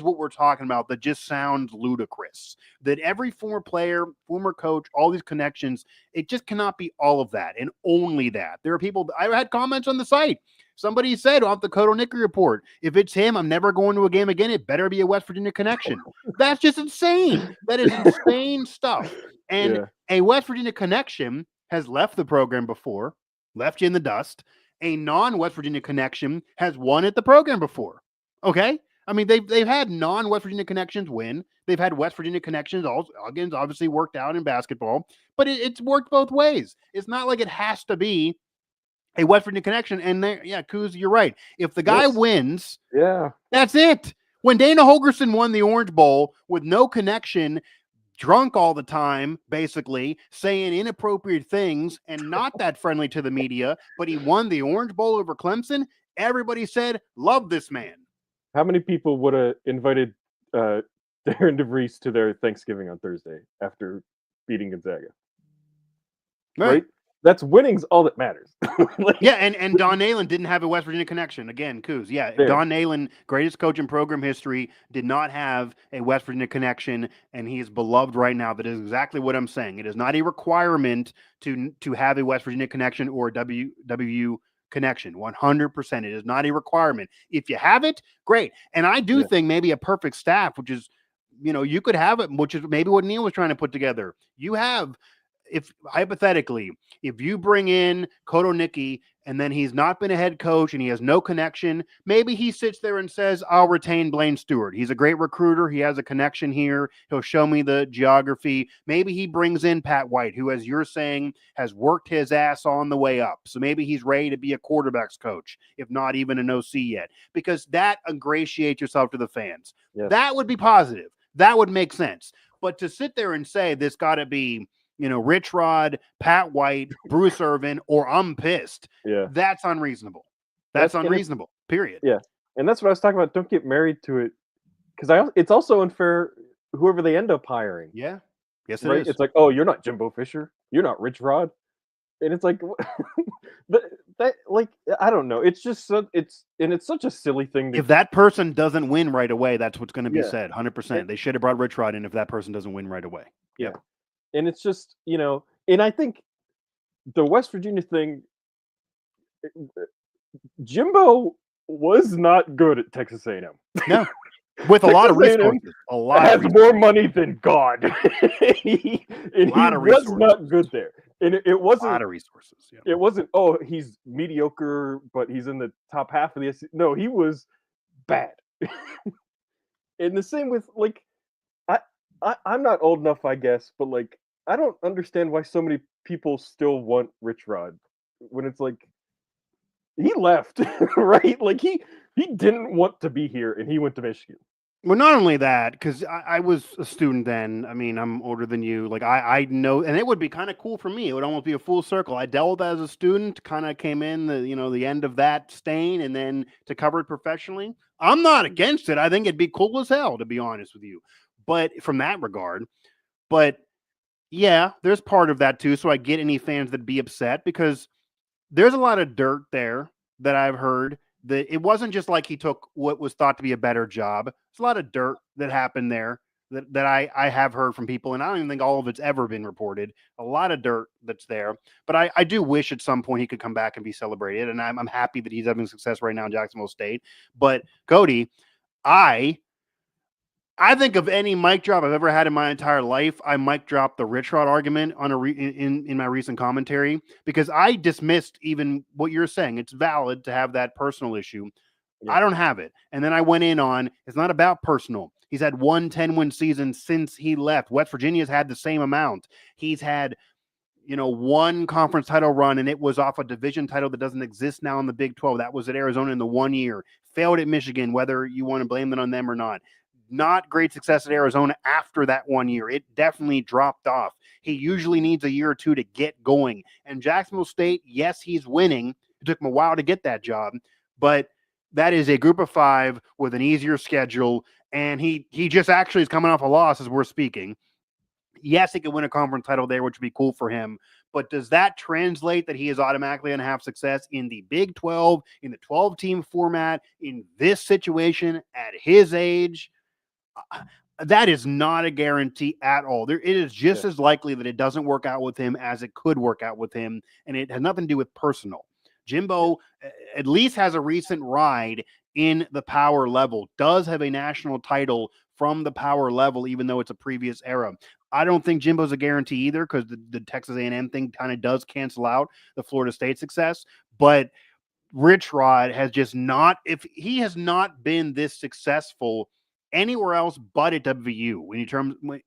what we're talking about. That just sounds ludicrous. That every former player, former coach, all these connections, it just cannot be all of that and only that. There are people. I had comments on the site. Somebody said off the Cody Nicky report, if it's him, I'm never going to a game again. It better be a West Virginia connection. That's just insane. That is insane stuff. And a West Virginia connection has left the program before, left you in the dust. A non-West Virginia connection has won at the program before. Okay? I mean, they've had non-West Virginia connections win. They've had West Virginia connections, again, obviously worked out in basketball. But it's worked both ways. It's not like it has to be a West Virginia connection. And Kuz, you're right. If the guy wins, that's it. When Dana Holgerson won the Orange Bowl with no connection, drunk all the time, basically saying inappropriate things and not that friendly to the media, but he won the Orange Bowl over Clemson, everybody said, love this man. How many people would have invited Darren DeVries to their Thanksgiving on Thursday after beating Gonzaga? right? That's winning's all that matters. Like, Yeah, and Don Nalen didn't have a West Virginia connection. Again, Coos. Yeah, there. Don Nalen, greatest coach in program history, did not have a West Virginia connection, and he is beloved right now. That is exactly what I'm saying. It is not a requirement to have a West Virginia connection or a WVU connection. 100%. It is not a requirement. If you have it, great. And I do think maybe a perfect staff, which is, you could have it, which is maybe what Neal was trying to put together. You have, if hypothetically, if you bring in Cody and then he's not been a head coach and he has no connection, maybe he sits there and says, I'll retain Blaine Stewart. He's a great recruiter. He has a connection here. He'll show me the geography. Maybe he brings in Pat White, who, as you're saying, has worked his ass on the way up. So maybe he's ready to be a quarterback's coach, if not even an OC yet, because that ingratiates yourself to the fans. Yes. That would be positive. That would make sense. But to sit there and say this got to be, Rich Rod, Pat White, Bruce Irvin, or I'm pissed. Yeah. That's unreasonable. That's unreasonable, period. Yeah. And that's what I was talking about. Don't get married to it. Because it's also unfair whoever they end up hiring. Yeah. Yes, right? it is. It's like, oh, you're not Jimbo Fisher. You're not Rich Rod. And it's like, that like, I don't know. It's just, it's such a silly thing. If that person doesn't win right away, that's what's going to be Yeah. said. 100%. They should have brought Rich Rod in if that person doesn't win right away. Yeah. And it's just, and I think the West Virginia thing, Jimbo was not good at Texas A&M. No, with a lot of resources. A lot has of resources. more money than God. he was not good there. And it wasn't a lot of resources. Yeah. It wasn't, oh, he's mediocre, but he's in the top half of the SEC. No, he was bad. And the same with, like, I'm not old enough, I guess, but, like, I don't understand why so many people still want Rich Rod when it's like he left, right? Like he didn't want to be here and he went to Michigan. Well, not only that, because I was a student then. I mean, I'm older than you. Like I know, and it would be kind of cool for me. It would almost be a full circle. I dealt with that as a student, kind of came in the end of that stain, and then to cover it professionally. I'm not against it. I think it'd be cool as hell, to be honest with you. But from that regard, yeah, there's part of that too. So I get any fans that be upset because there's a lot of dirt there that I've heard that it wasn't just like he took what was thought to be a better job. There's a lot of dirt that happened there that I have heard from people, and I don't even think all of it's ever been reported. A lot of dirt that's there. But I do wish at some point he could come back and be celebrated, and I'm happy that he's having success right now in Jacksonville State. But Cody, I think of any mic drop I've ever had in my entire life, I mic dropped the Rich Rod argument on in my recent commentary because I dismissed even what you're saying. It's valid to have that personal issue. Yeah. I don't have it. And then I went in on, it's not about personal. He's had 1 10-win season since he left. West Virginia's had the same amount. He's had, 1 conference title run, and it was off a division title that doesn't exist now in the Big 12. That was at Arizona in the 1 year. Failed at Michigan, whether you want to blame it on them or not. Not great success at Arizona after that 1 year. It definitely dropped off. He usually needs a year or two to get going. And Jacksonville State, yes, he's winning. It took him a while to get that job, but that is a group of 5 with an easier schedule. And he just actually is coming off a loss as we're speaking. Yes, he could win a conference title there, which would be cool for him. But does that translate that he is automatically going to have success in the Big 12, in the 12-team format, in this situation at his age? That is not a guarantee at all. It is just as likely that it doesn't work out with him as it could work out with him, and it has nothing to do with personal. Jimbo at least has a recent ride in the power level, does have a national title from the power level, even though it's a previous era. I don't think Jimbo's a guarantee either because the Texas A&M thing kind of does cancel out the Florida State success, but Rich Rod has just not, if he has not been this successful anywhere else but at WVU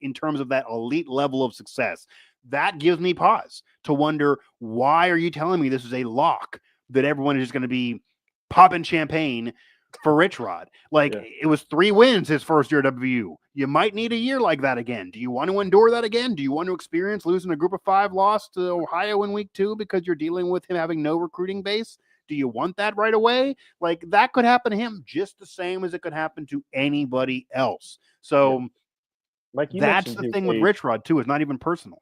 in terms of that elite level of success, that gives me pause to wonder, why are you telling me this is a lock that everyone is just going to be popping champagne for Rich Rod? Like, it was 3 wins his first year at WVU. You might need a year like that again. Do you want to endure that again? Do you want to experience losing a group of 5 loss to Ohio in week 2 because you're dealing with him having no recruiting base? Do you want that right away? Like, that could happen to him just the same as it could happen to anybody else. So Mike, that's the thing with Rich Rod too. It's not even personal.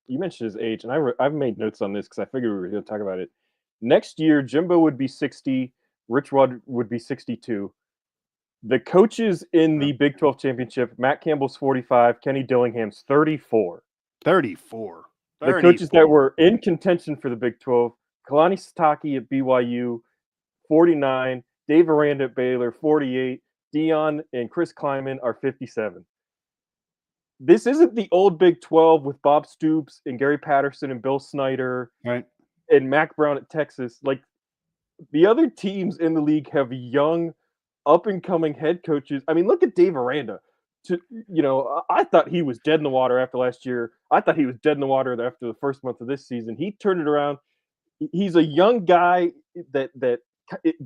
you mentioned his age, and I've made notes on this because I figured we were going to talk about it. Next year, Jimbo would be 60, Rich Rod would be 62. The coaches in the Big 12 championship, Matt Campbell's 45, Kenny Dillingham's 34. 34. The coaches that were in contention for the Big 12, Kalani Sitake at BYU, 49, Dave Aranda at Baylor, 48, Dion and Chris Kleiman are 57. This isn't the old Big 12 with Bob Stoops and Gary Patterson and Bill Snyder Right. and Mac Brown at Texas. Like, the other teams in the league have young, up-and-coming head coaches. I mean, look at Dave Aranda. I thought he was dead in the water after last year. I thought he was dead in the water after the first month of this season. He turned it around. He's a young guy that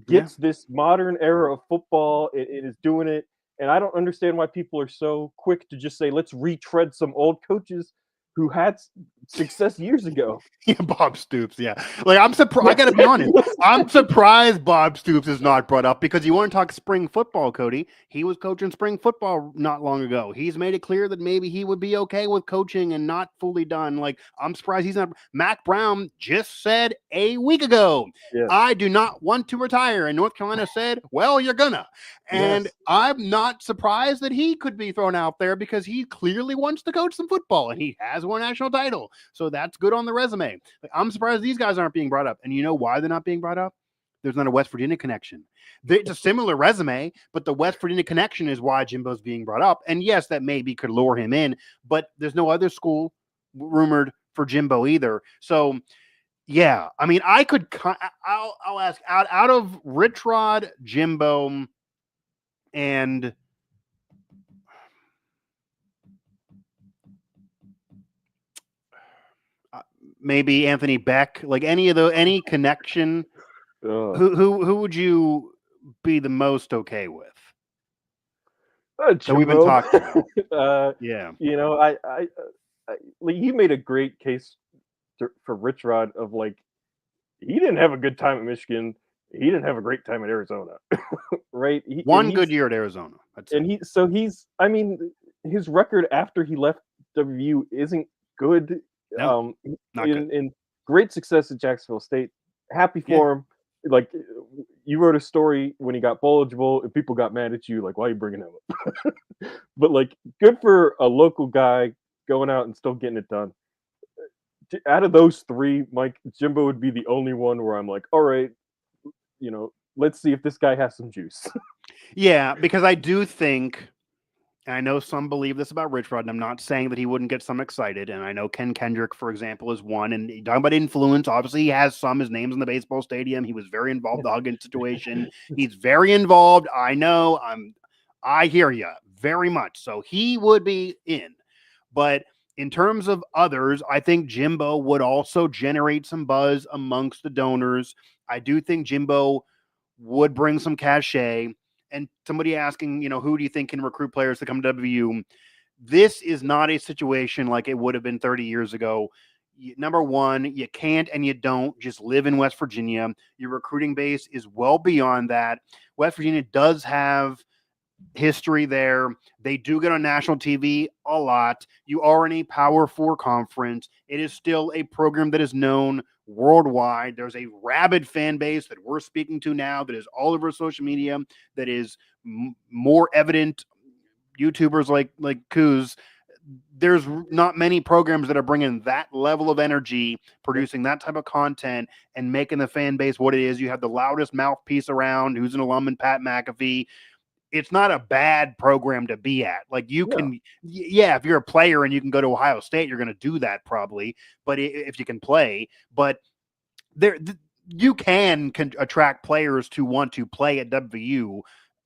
gets this modern era of football and is doing it. And I don't understand why people are so quick to just say, let's retread some old coaches who had success years ago. Yeah, Bob Stoops. Yeah. Like, I'm surprised. I got to be honest. I'm surprised Bob Stoops is not brought up because you want to talk spring football, Cody. He was coaching spring football not long ago. He's made it clear that maybe he would be okay with coaching and not fully done. Like, I'm surprised he's not. Mac Brown just said a week ago, I do not want to retire. And North Carolina said, well, you're gonna. And I'm not surprised that he could be thrown out there because he clearly wants to coach some football and he has won a national title. So that's good on the resume. Like, I'm surprised these guys aren't being brought up. And you know why they're not being brought up? There's not a West Virginia connection. It's a similar resume, but the West Virginia connection is why Jimbo's being brought up. And yes, that maybe could lure him in, but there's no other school rumored for Jimbo either. So yeah, I mean, I'll ask out of Rich Rod, Jimbo, and maybe Anthony Beck, like any connection, who would you be the most okay with? So we've been talking about. Yeah, I he made a great case for Rich Rod of like, he didn't have a good time at Michigan. He didn't have a great time at Arizona, right? One good year at Arizona. I mean, his record after he left WVU isn't good. No, not good. In great success at Jacksonville State. Happy for him. Like, you wrote a story when he got bowl eligible and people got mad at you, like, why are you bringing him up? But like, good for a local guy going out and still getting it done. Out of those three, Mike, Jimbo would be the only one where I'm like, all right, let's see if this guy has some juice. Yeah, because I do think, and I know some believe this about Rich Rod, and I'm not saying that he wouldn't get some excited. And I know Ken Kendrick, for example, is one. And talking about influence, obviously he has some. His name's in the baseball stadium. He was very involved in the Huggins situation. He's very involved. I know. I hear you very much. So he would be in. But in terms of others, I think Jimbo would also generate some buzz amongst the donors. I do think Jimbo would bring some cachet. And somebody asking, who do you think can recruit players to come to WVU? This is not a situation like it would have been 30 years ago. Number one, you can't and you don't just live in West Virginia. Your recruiting base is well beyond that. West Virginia does have history there. They do get on national TV a lot. You are in a Power 4 conference. It is still a program that is known worldwide. There's a rabid fan base that we're speaking to now that is all over social media, that is more evident. YouTubers like Kuz, there's not many programs that are bringing that level of energy, producing that type of content, and making the fan base what it is. You have the loudest mouthpiece around, who's an alum in Pat McAfee. It's not a bad program to be at. Like, you can, if you're a player and you can go to Ohio State, you're going to do that probably. But if you can play, but you can attract players to want to play at WVU.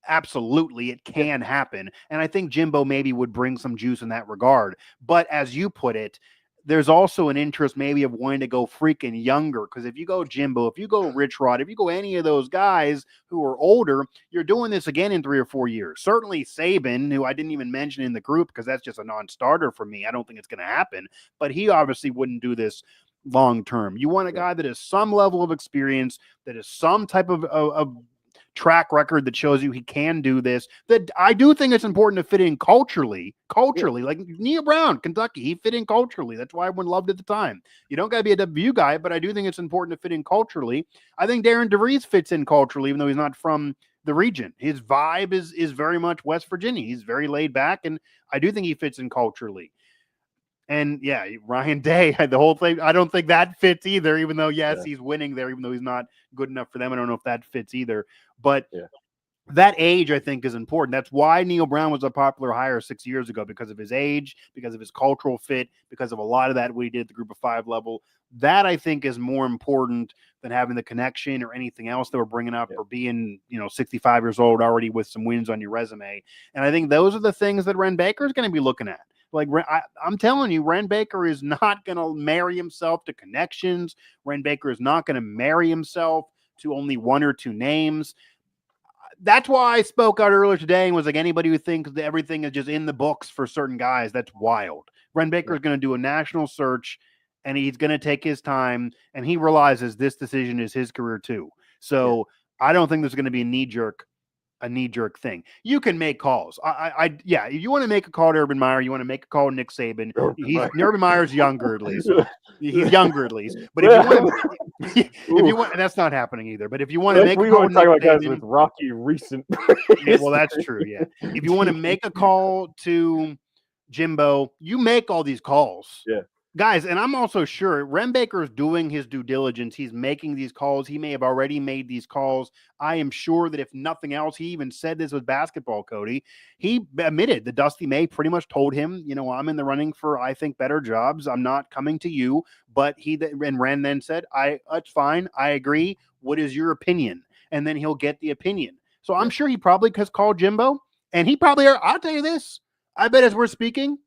Absolutely, it can happen. And I think Jimbo maybe would bring some juice in that regard. But as you put it, there's also an interest maybe of wanting to go freaking younger. Because if you go Jimbo, if you go Rich Rod, if you go any of those guys who are older, you're doing this again in 3 or 4 years. Certainly Saban, who I didn't even mention in the group because that's just a non-starter for me. I don't think it's going to happen. But he obviously wouldn't do this long term. You want a guy that has some level of experience, that is some type of track record that shows you he can do this. That I do think it's important to fit in culturally. Like Neal Brown, Kentucky, he fit in culturally. That's why everyone loved it at the time. You don't got to be a WVU guy, but I do think it's important to fit in culturally. I think Darren DeVries fits in culturally, even though he's not from the region. His vibe is very much West Virginia. He's very laid back, and I do think he fits in culturally. And yeah, Ryan Day, the whole thing, I don't think that fits either, even though, yes, he's winning there, even though he's not good enough for them. I don't know if that fits either. But that age, I think, is important. That's why Neal Brown was a popular hire 6 years ago, because of his age, because of his cultural fit, because of a lot of that what he did at the Group of Five level. That, I think, is more important than having the connection or anything else that we're bringing up, or being, 65 years old already with some wins on your resume. And I think those are the things that Ren Baker is going to be looking at. Like, I'm telling you, Ren Baker is not going to marry himself to connections. Ren Baker is not going to marry himself to only one or two names. That's why I spoke out earlier today and was like, anybody who thinks that everything is just in the books for certain guys, that's wild. Ren Baker is going to do a national search, and he's going to take his time, and he realizes this decision is his career too. So I don't think there's going to be a knee-jerk thing. You can make calls. If you want to make a call to Urban Meyer, you want to make a call to Nick Saban. Urban Meyer's younger, at least. He's younger, at least. But if you want, and that's not happening either. But if you want to make a call to Nick guys with rocky recent, well, that's true. Yeah. If you want to make a call to Jimbo, you make all these calls. Yeah. Guys, and I'm also sure Ren Baker is doing his due diligence. He's making these calls. He may have already made these calls. I am sure that if nothing else, he even said this with basketball, Cody. He admitted that Dusty May pretty much told him, I'm in the running for, I think, better jobs. I'm not coming to you. But Ren then said, it's fine. I agree. What is your opinion? And then he'll get the opinion. So I'm sure he probably has called Jimbo. And he probably, I'll tell you this, I bet as we're speaking,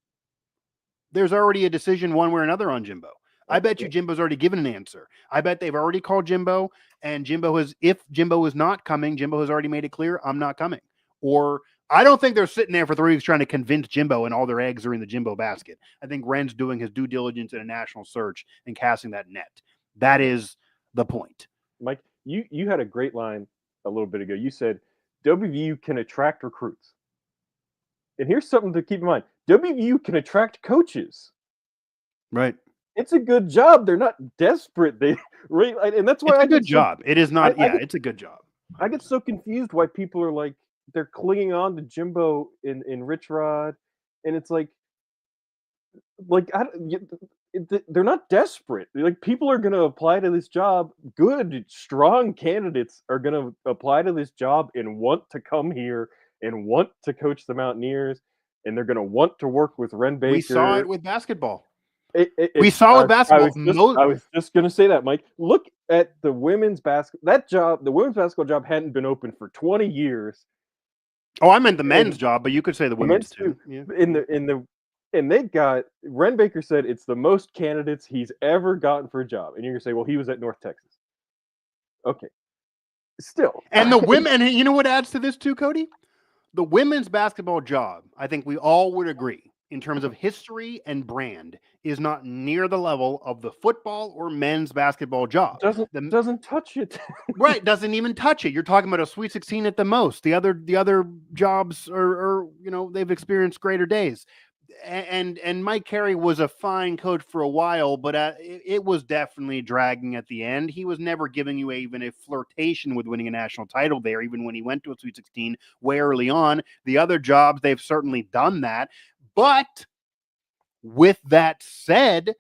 there's already a decision one way or another on Jimbo. I bet you Jimbo's already given an answer. I bet they've already called Jimbo, and if Jimbo is not coming, Jimbo has already made it clear, I'm not coming. Or I don't think they're sitting there for 3 weeks trying to convince Jimbo and all their eggs are in the Jimbo basket. I think Ren's doing his due diligence in a national search and casting that net. That is the point. Mike, you had a great line a little bit ago. You said WVU can attract recruits. And here's something to keep in mind. WVU can attract coaches. Right. It's a good job. They're not desperate. And that's why it's a good job. It is not. It's a good job. I get so confused why people are like, they're clinging on to Jimbo in Rich Rod. And it's like they're not desperate. Like, people are going to apply to this job. Good, strong candidates are going to apply to this job and want to come here and want to coach the Mountaineers, and they're going to want to work with Ren Baker. We saw it with basketball. We saw it with basketball. I was just going to say that, Mike. Look at the women's basketball. That job, the women's basketball job, hadn't been open for 20 years. Oh, I meant the men's job, but you could say the women's too. Yeah. And they got, Ren Baker said it's the most candidates he's ever gotten for a job. And you're going to say, well, he was at North Texas. Okay. Still. And the women, and you know what adds to this too, Cody? The women's basketball job, I think we all would agree, in terms of history and brand, is not near the level of the football or men's basketball job. Doesn't touch it. Right, doesn't even touch it. You're talking about a Sweet 16 at the most. The other jobs are they've experienced greater days. And Mike Carey was a fine coach for a while, but it was definitely dragging at the end. He was never giving you even a flirtation with winning a national title there, even when he went to a Sweet 16 way early on. The other jobs, they've certainly done that. But with that said,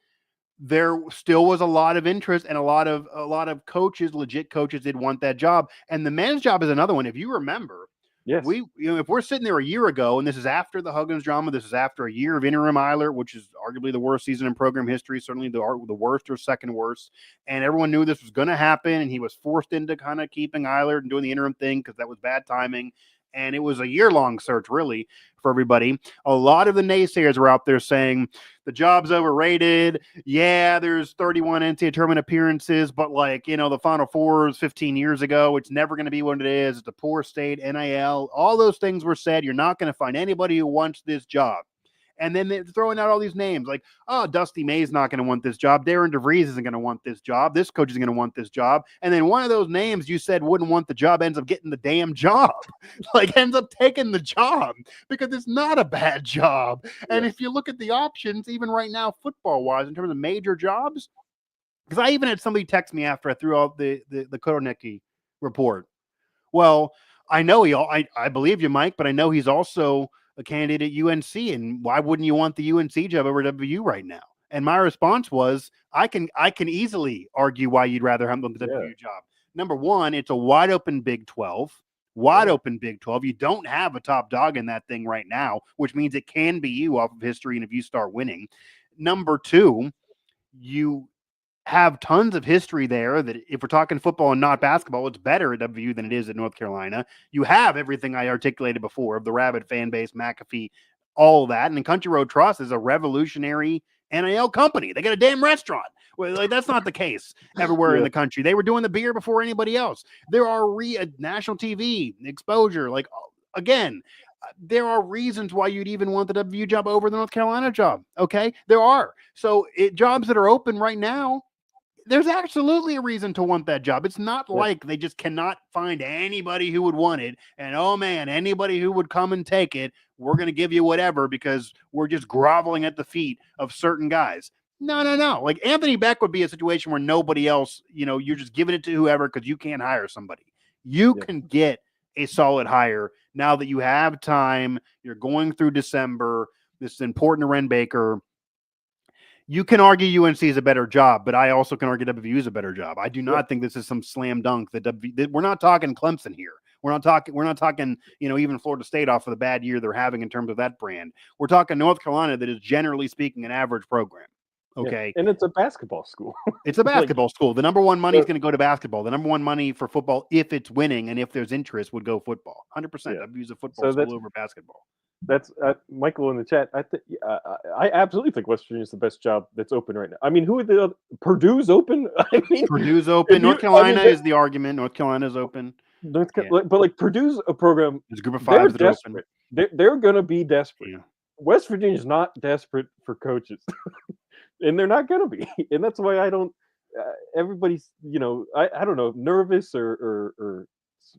there still was a lot of interest, and a lot of coaches, legit coaches, did want that job. And the men's job is another one. If you remember, yes, if we're sitting there a year ago, and this is after the Huggins drama, this is after a year of interim Eilert, which is arguably the worst season in program history, certainly the worst or second worst, and everyone knew this was going to happen, and he was forced into kind of keeping Eilert and doing the interim thing because that was bad timing. And it was a year-long search, really, for everybody. A lot of the naysayers were out there saying the job's overrated. Yeah, there's 31 NCAA tournament appearances, but the Final Four is 15 years ago. It's never going to be what it is. It's a poor state, NIL. All those things were said. You're not going to find anybody who wants this job. And then they're throwing out all these names like, oh, Dusty May's not going to want this job. Darren DeVries isn't going to want this job. This coach is going to want this job. And then one of those names you said wouldn't want the job ends up getting the damn job, like ends up taking the job because it's not a bad job. And if you look at the options, even right now, football wise, in terms of major jobs, because I even had somebody text me after I threw out the Koronecki report. Well, I know I believe you, Mike, but I know he's also a candidate at UNC. And why wouldn't you want the UNC job over WVU right now? And my response was, I can easily argue why you'd rather have the WVU job. Number one, it's a wide open Big 12. Wide open Big 12. You don't have a top dog in that thing right now, which means it can be you off of history. And if you start winning. Number two, you have tons of history there that if we're talking football and not basketball, it's better at WVU than it is at North Carolina. You have everything I articulated before of the rabid fan base, McAfee, all of that. And Country Road Trust is a revolutionary NIL company. They got a damn restaurant. Well, like, that's not the case everywhere in the country. They were doing the beer before anybody else. There are national TV exposure. Like, again, there are reasons why you'd even want the WVU job over the North Carolina job. Okay, there are. So jobs that are open right now, there's absolutely a reason to want that job. It's not like they just cannot find anybody who would want it. And, oh, man, anybody who would come and take it, we're going to give you whatever because we're just groveling at the feet of certain guys. No. Like Anthony Beck would be a situation where nobody else, you're just giving it to whoever because you can't hire somebody. You can get a solid hire now that you have time. You're going through December. This is important to Ren Baker. You can argue UNC is a better job, but I also can argue WVU is a better job. I do not think this is some slam dunk that we're not talking Clemson here. We're not talking, even Florida State off of the bad year they're having in terms of that brand. We're talking North Carolina that is generally speaking an average program. Okay. And it's a basketball school. It's a basketball school. The number one money is going to go to basketball. The number one money for football, if it's winning and if there's interest, would go football. 100%. WVU's a football school over basketball. That's Michael in the chat. I absolutely think West Virginia is the best job that's open right now. I mean, who are the other? Purdue's open. I mean, Purdue's open. North Carolina is the argument. North Carolina's open. But like Purdue's a program. There's a group of five that are open. They're going to be desperate. Yeah. West Virginia's not desperate for coaches, and they're not going to be. And that's why I don't. Everybody's I don't know, nervous or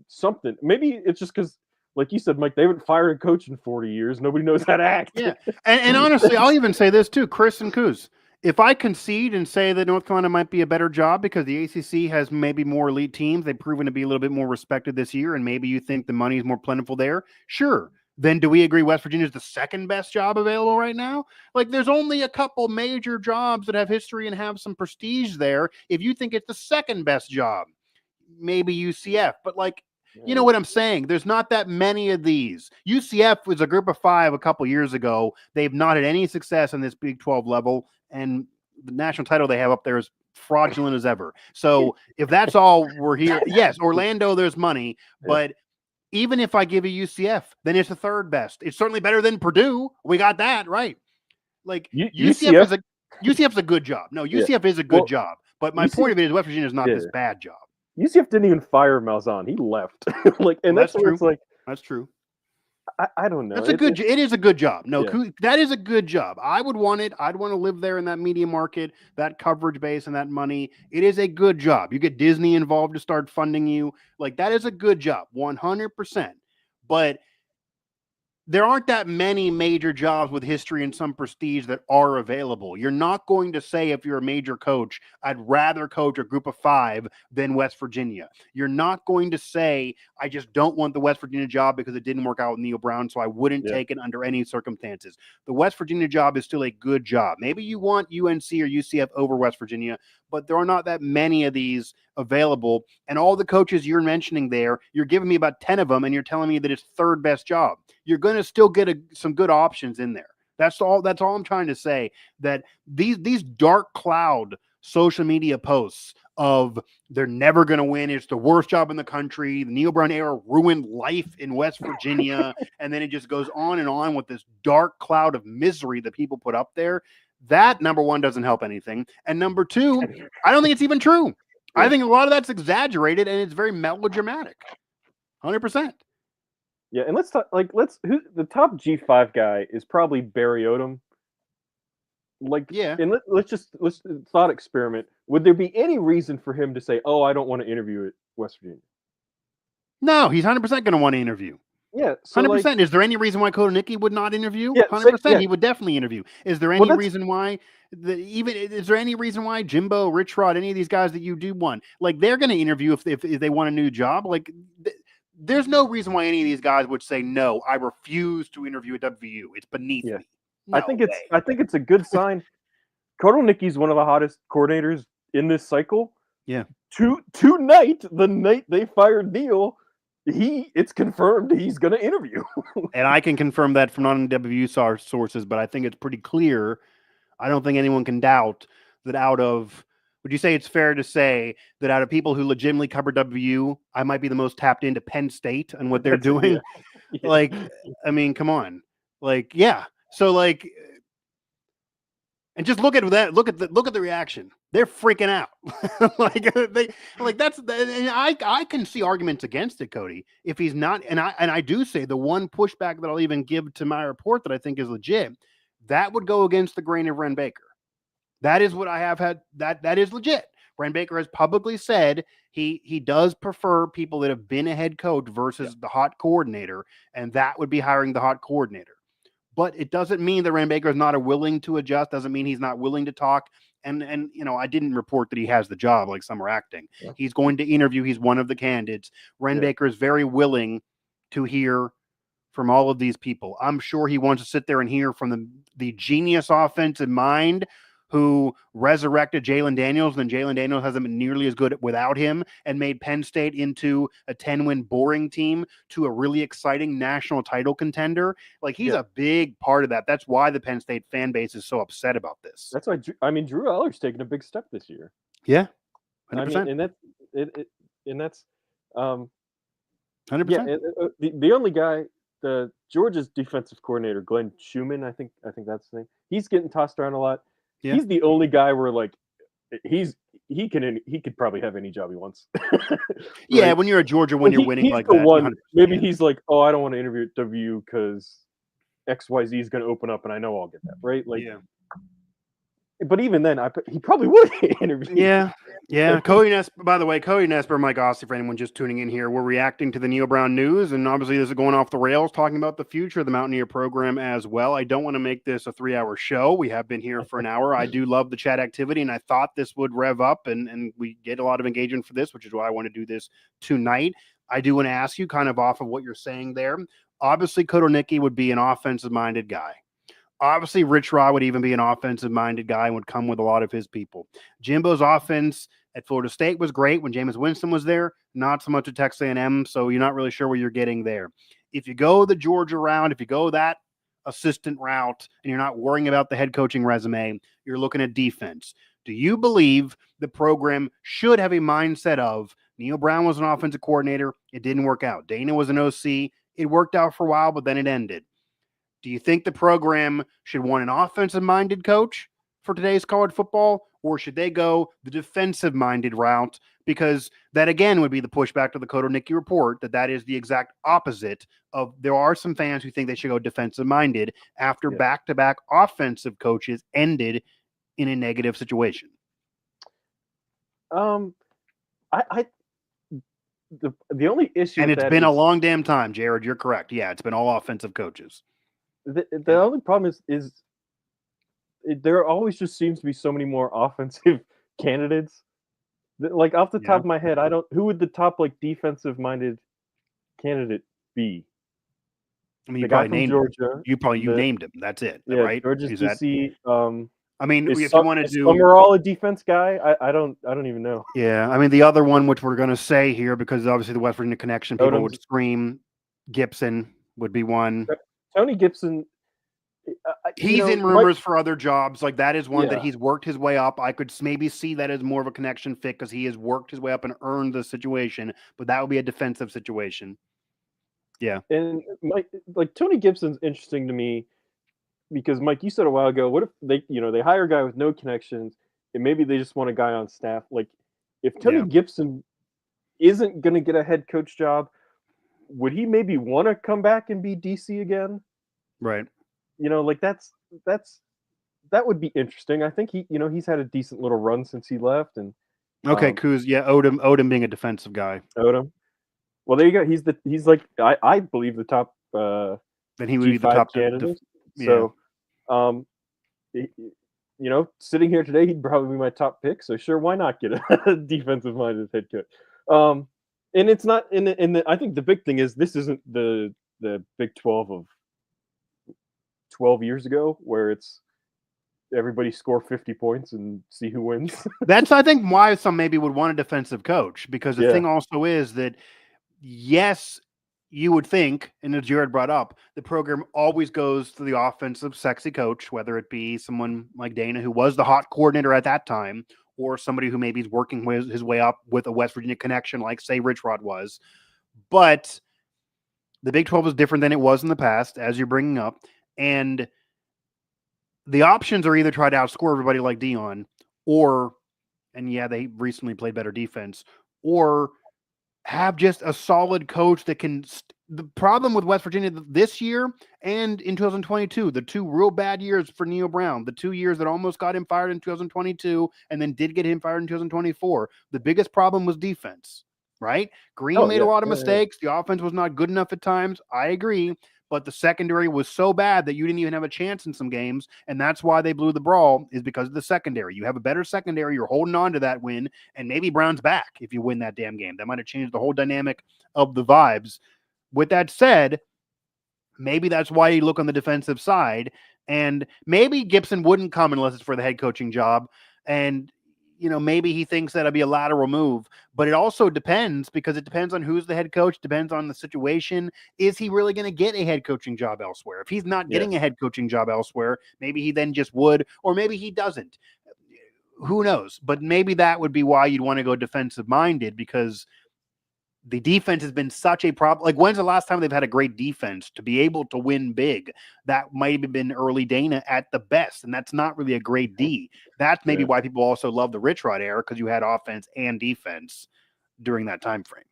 something. Maybe it's just because. Like you said, Mike, they haven't fired a coach in 40 years. Nobody knows how to act. Yeah. And honestly, I'll even say this too, Chris and Kuz. If I concede and say that North Carolina might be a better job because the ACC has maybe more elite teams, they've proven to be a little bit more respected this year, and maybe you think the money is more plentiful there, sure. Then do we agree West Virginia is the second best job available right now? Like, there's only a couple major jobs that have history and have some prestige there. If you think it's the second best job, maybe UCF. But, like, you know what I'm saying? There's not that many of these. UCF was a group of five a couple years ago. They've not had any success on this Big 12 level, and the national title they have up there is fraudulent as ever. So if that's all we're here, yes, Orlando, there's money. But even if I give you UCF, then it's the third best. It's certainly better than Purdue. We got that, right? Like, UCF is a good job. No, UCF is a good job. But my point of it is West Virginia is not this bad job. UCF didn't even fire Malzahn. He left. That's true. It's like, that's true. I don't know. It is a good job. No, that is a good job. I would want it. I'd want to live there in that media market, that coverage base, and that money. It is a good job. You get Disney involved to start funding you. Like, that is a good job, 100%. But there aren't that many major jobs with history and some prestige that are available. You're not going to say, if you're a major coach, I'd rather coach a group of five than West Virginia. You're not going to say, I just don't want the West Virginia job because it didn't work out with Neal Brown, so I wouldn't take it under any circumstances. The West Virginia job is still a good job. Maybe you want UNC or UCF over West Virginia, but there are not that many of these available. And all the coaches you're mentioning there, you're giving me about 10 of them, and you're telling me that it's third best job. You're going to still get some good options in there. That's all I'm trying to say, that these dark cloud social media posts of they're never going to win, it's the worst job in the country, the Neal Brown era ruined life in West Virginia, and then it just goes on and on with this dark cloud of misery that people put up there. That, number one, doesn't help anything. And number two, I don't think it's even true. I think a lot of that's exaggerated and it's very melodramatic. 100%. Yeah, and let's talk. Who the top G5 guy is probably Barry Odom. Yeah. And let's thought experiment. Would there be any reason for him to say, "Oh, I don't want to interview at West Virginia"? No, he's 100% going to want to interview. Yeah. So 100%. Is there any reason why Kotelnicki would not interview? yeah, 100%. He would definitely interview. Is there any Well, reason why is there any reason why Jimbo, Rich Rod, any of these guys that you do want, like they're going to interview if they want a new job? Like there's no reason why any of these guys would say no. I refuse to interview at WVU. It's beneath yeah. me. I think it's a good sign. Kotelnicki's one of the hottest coordinators in this cycle. Yeah. Tonight, the night they fired Neal, it's confirmed he's going to interview. And I can confirm that from non-WVU sources, but I think it's pretty clear. I don't think anyone can doubt that would you say it's fair to say that out of people who legitimately cover WVU, I might be the most tapped into Penn State and what they're doing? Yeah. Yeah. Like, I mean, come on. Like, yeah. So like, and just look at that. Look at the reaction. They're freaking out. That's. And I can see arguments against it, Cody. If he's not, and I do say the one pushback that I'll even give to my report that I think is legit, that would go against the grain of Ren Baker. That is what I have had. That is legit. Ren Baker has publicly said he does prefer people that have been a head coach versus the hot coordinator, and that would be hiring the hot coordinator. But it doesn't mean that Ren Baker is not willing to adjust. Doesn't mean he's not willing to talk. And I didn't report that he has the job like some are acting. Yeah. He's going to interview. He's one of the candidates. Ren Baker is very willing to hear from all of these people. I'm sure he wants to sit there and hear from the genius offensive mind who resurrected Jalen Daniels, and Jalen Daniels hasn't been nearly as good without him and made Penn State into a 10-win boring team to a really exciting national title contender. Like, he's a big part of that. That's why the Penn State fan base is so upset about this. That's why, Drew Eller's taken a big step this year. Yeah, 100%. And that's 100%. Yeah, the only guy, the Georgia's defensive coordinator, Glenn Schumann, I think that's the name. He's getting tossed around a lot. Yeah. He's the only guy where like he could probably have any job he wants. Right? Yeah, when you're at Georgia, when you're winning like that. One, maybe he's like, oh, I don't want to interview at WVU because XYZ is going to open up, and I know I'll get that. Right? Like, yeah. But even then, he probably would interview. Yeah. Cody Nespor, by the way, Cody Nespor, Mike Asti, for anyone just tuning in here, we're reacting to the Neal Brown news, and obviously this is going off the rails, talking about the future of the Mountaineer program as well. I don't want to make this a 3-hour show. We have been here for an hour. I do love the chat activity, and I thought this would rev up, and we get a lot of engagement for this, which is why I want to do this tonight. I do want to ask you, kind of off of what you're saying there, obviously Kotelnicki would be an offensive-minded guy. Obviously, Rich Rod would even be an offensive-minded guy and would come with a lot of his people. Jimbo's offense at Florida State was great when Jameis Winston was there, not so much at Texas A&M, so you're not really sure what you're getting there. If you go the Georgia route, if you go that assistant route, and you're not worrying about the head coaching resume, you're looking at defense. Do you believe the program should have a mindset of Neal Brown was an offensive coordinator, it didn't work out. Dana was an OC, it worked out for a while, but then it ended. Do you think the program should want an offensive-minded coach for today's college football, or should they go the defensive-minded route? Because that, again, would be the pushback to the Kotelnicki report, that is the exact opposite of there are some fans who think they should go defensive-minded after back-to-back offensive coaches ended in a negative situation. The only issue, and it's been a long damn time, Jared. You're correct. Yeah, it's been all offensive coaches. The only problem is there always just seems to be so many more offensive candidates. Like, off the top of my head, who would the top like defensive minded candidate be? I mean, you probably named Georgia. You named him. That's it. Yeah, right? Georgia's DC. I mean, if you want to do Summerall a defense guy, I don't even know. Yeah, I mean, the other one, which we're going to say here, because obviously the West Virginia connection, people would scream, Gibson would be one. Tony Gibson, he's in rumors for other jobs. Like, that is one that he's worked his way up. I could maybe see that as more of a connection fit because he has worked his way up and earned the situation, but that would be a defensive situation. Yeah. And like Tony Gibson's interesting to me because, Mike, you said a while ago, what if they hire a guy with no connections and maybe they just want a guy on staff? Like, if Tony Gibson isn't going to get a head coach job, would he maybe want to come back and be DC again? Right. Like that would be interesting. I think he's had a decent little run since he left, and Okay, Kuz. Yeah, Odom being a defensive guy. Odom. Well, there you go. He's like I believe the top Then he would be the G5 top candidate. yeah. So, sitting here today, he'd probably be my top pick. So sure, why not get a defensive minded head coach? And it's not I think the big thing is this isn't the Big 12 of 12 years ago where it's everybody score 50 points and see who wins. That's, I think, why some maybe would want a defensive coach, because the Yeah. thing also is that, yes, you would think, and as Jared brought up, the program always goes to the offensive sexy coach, whether it be someone like Dana, who was the hot coordinator at that time, or somebody who maybe is working his way up with a West Virginia connection, like, say, Rich Rod was. But the Big 12 is different than it was in the past, as you're bringing up. And the options are either try to outscore everybody like Dion, or, and yeah, they recently played better defense, or have just a solid coach that can. The problem with West Virginia this year and in 2022, the two real bad years for Neal Brown, the 2 years that almost got him fired in 2022 and then did get him fired in 2024, the biggest problem was defense, right? Green made a lot of mistakes. The offense was not good enough at times. I agree. But the secondary was so bad that you didn't even have a chance in some games, and that's why they blew the brawl, is because of the secondary. You have a better secondary. You're holding on to that win, and maybe Brown's back if you win that damn game. That might have changed the whole dynamic of the vibes. With that said, maybe that's why you look on the defensive side, and maybe Gibson wouldn't come unless it's for the head coaching job, and maybe he thinks that'll be a lateral move, but it also depends, because it depends on who's the head coach, depends on the situation. Is he really going to get a head coaching job elsewhere? If he's not getting a head coaching job elsewhere, maybe he then just would, or maybe he doesn't. Who knows? But maybe that would be why you'd want to go defensive minded, because the defense has been such a problem. Like, when's the last time they've had a great defense to be able to win big? That might have been early Dana at the best, and that's not really a great D. That's maybe why people also love the Rich Rod era, because you had offense and defense during that time frame.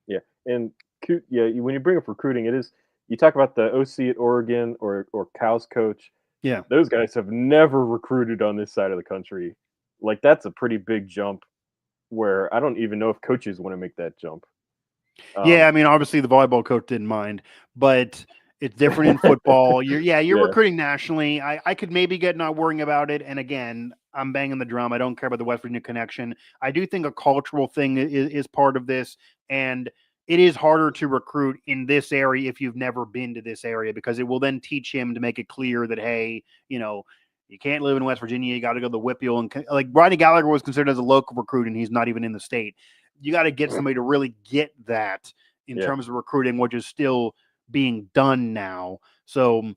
Yeah, and when you bring up recruiting, you talk about the OC at Oregon or Cal's coach. Yeah, those guys have never recruited on this side of the country. Like, that's a pretty big jump, where I don't even know if coaches want to make that jump. Yeah, I mean, obviously the volleyball coach didn't mind, but it's different in football. You're recruiting nationally. I could maybe get not worrying about it. And again, I'm banging the drum. I don't care about the West Virginia connection. I do think a cultural thing is part of this, and it is harder to recruit in this area if you've never been to this area, because it will then teach him to make it clear that, hey, you can't live in West Virginia. You got to go to the Whippeal. And like, Rodney Gallagher was considered as a local recruit, and he's not even in the state. You got to get somebody to really get that in terms of recruiting, which is still being done now. So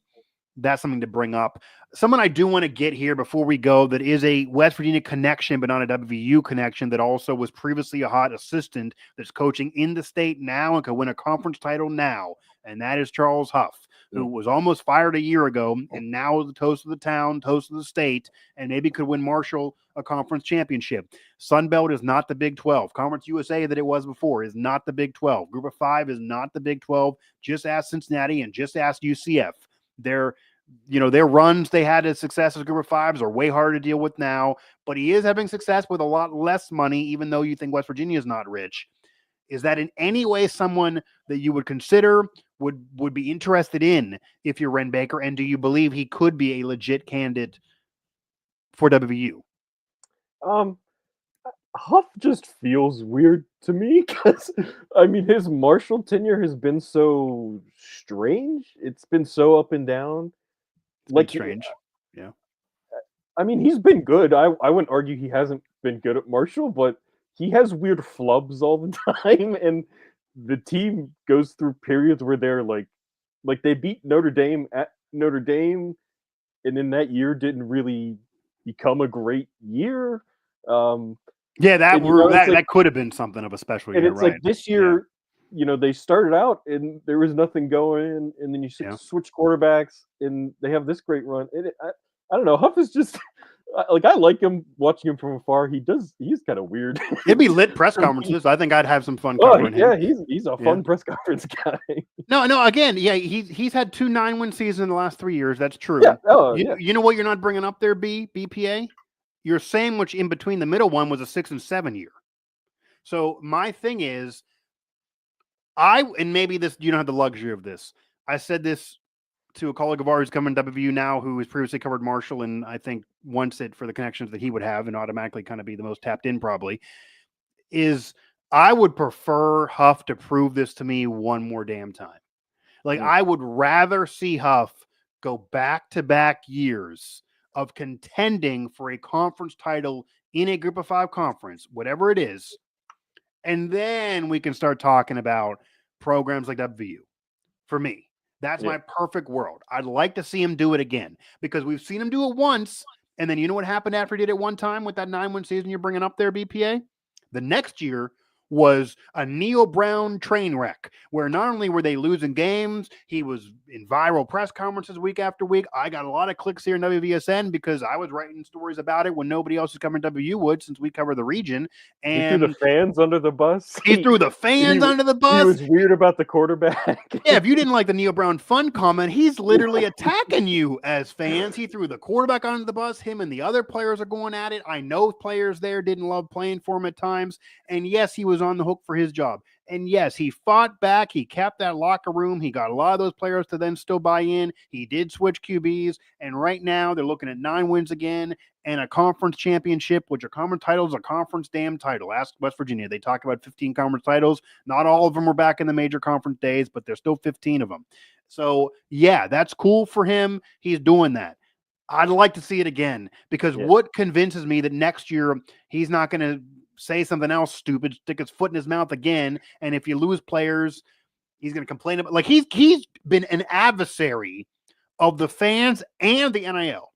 that's something to bring up. Someone I do want to get here before we go that is a West Virginia connection, but not a WVU connection, that also was previously a hot assistant that's coaching in the state now and could win a conference title now. And that is Charles Huff, who was almost fired a year ago and now is the toast of the town, toast of the state, and maybe could win Marshall a conference championship. Sun Belt is not the Big 12. Conference USA that it was before is not the Big 12. Group of 5 is not the Big 12. Just ask Cincinnati and just ask UCF. Their runs they had as success as Group of 5s are way harder to deal with now, but he is having success with a lot less money, even though you think West Virginia is not rich. Is that in any way someone that you would consider, would be interested in if you're Ren Baker? And do you believe he could be a legit candidate for WVU? Huff just feels weird to me, because I mean, his Marshall tenure has been so strange. It's been so up and down. Like, strange. Yeah. I mean, he's been good. I wouldn't argue he hasn't been good at Marshall, but he has weird flubs all the time, and the team goes through periods where they're like they beat Notre Dame at Notre Dame, and then that year didn't really become a great year. That could have been something of a special year, and it's right? like this year, they started out and there was nothing going, and then you switch quarterbacks and they have this great run. And I don't know. Huff is just I like him watching him from afar. He's kind of weird. It'd be lit press conferences. I think I'd have some fun Oh covering him. yeah, he's a fun press conference guy. No. Again, yeah, he's had 2 9-win seasons in the last 3 years. That's true. Yeah. Oh yeah. You know what you're not bringing up there, BPA? Your sandwich in between the middle one was a 6 and 7 year. So my thing is, and maybe this, you don't have the luxury of this. I said this to a colleague of ours coming to WVU now, who has previously covered Marshall, and I think wants it for the connections that he would have and automatically kind of be the most tapped in probably, is I would prefer Huff to prove this to me one more damn time. Like, I would rather see Huff go back-to-back years of contending for a conference title in a Group of 5 conference, whatever it is, and then we can start talking about programs like WVU. For me, that's my perfect world. I'd like to see him do it again because we've seen him do it once, and then you know what happened after he did it one time with that 9-win season you're bringing up there, BPA? The next year was a Neal Brown train wreck where not only were they losing games, he was in viral press conferences week after week. I got a lot of clicks here in WVSN because I was writing stories about it when nobody else is covering WU would, since we cover the region. And he threw the fans under the bus. He threw the fans under the bus. He was weird about the quarterback. Yeah, if you didn't like the Neal Brown fun comment, he's literally attacking you as fans. He threw the quarterback under the bus. Him and the other players are going at it. I know players there didn't love playing for him at times. And yes, he was on the hook for his job. And yes, he fought back. He kept that locker room. He got a lot of those players to then still buy in. He did switch QBs. And right now they're looking at 9 wins again and a conference championship, which a conference title is a conference damn title. Ask West Virginia. They talk about 15 conference titles. Not all of them were back in the major conference days, but there's still 15 of them. So yeah, that's cool for him. He's doing that. I'd like to see it again because what convinces me that next year he's not going to say something else stupid, stick his foot in his mouth again. And if you lose players, he's going to complain about, like, he's been an adversary of the fans and the NIL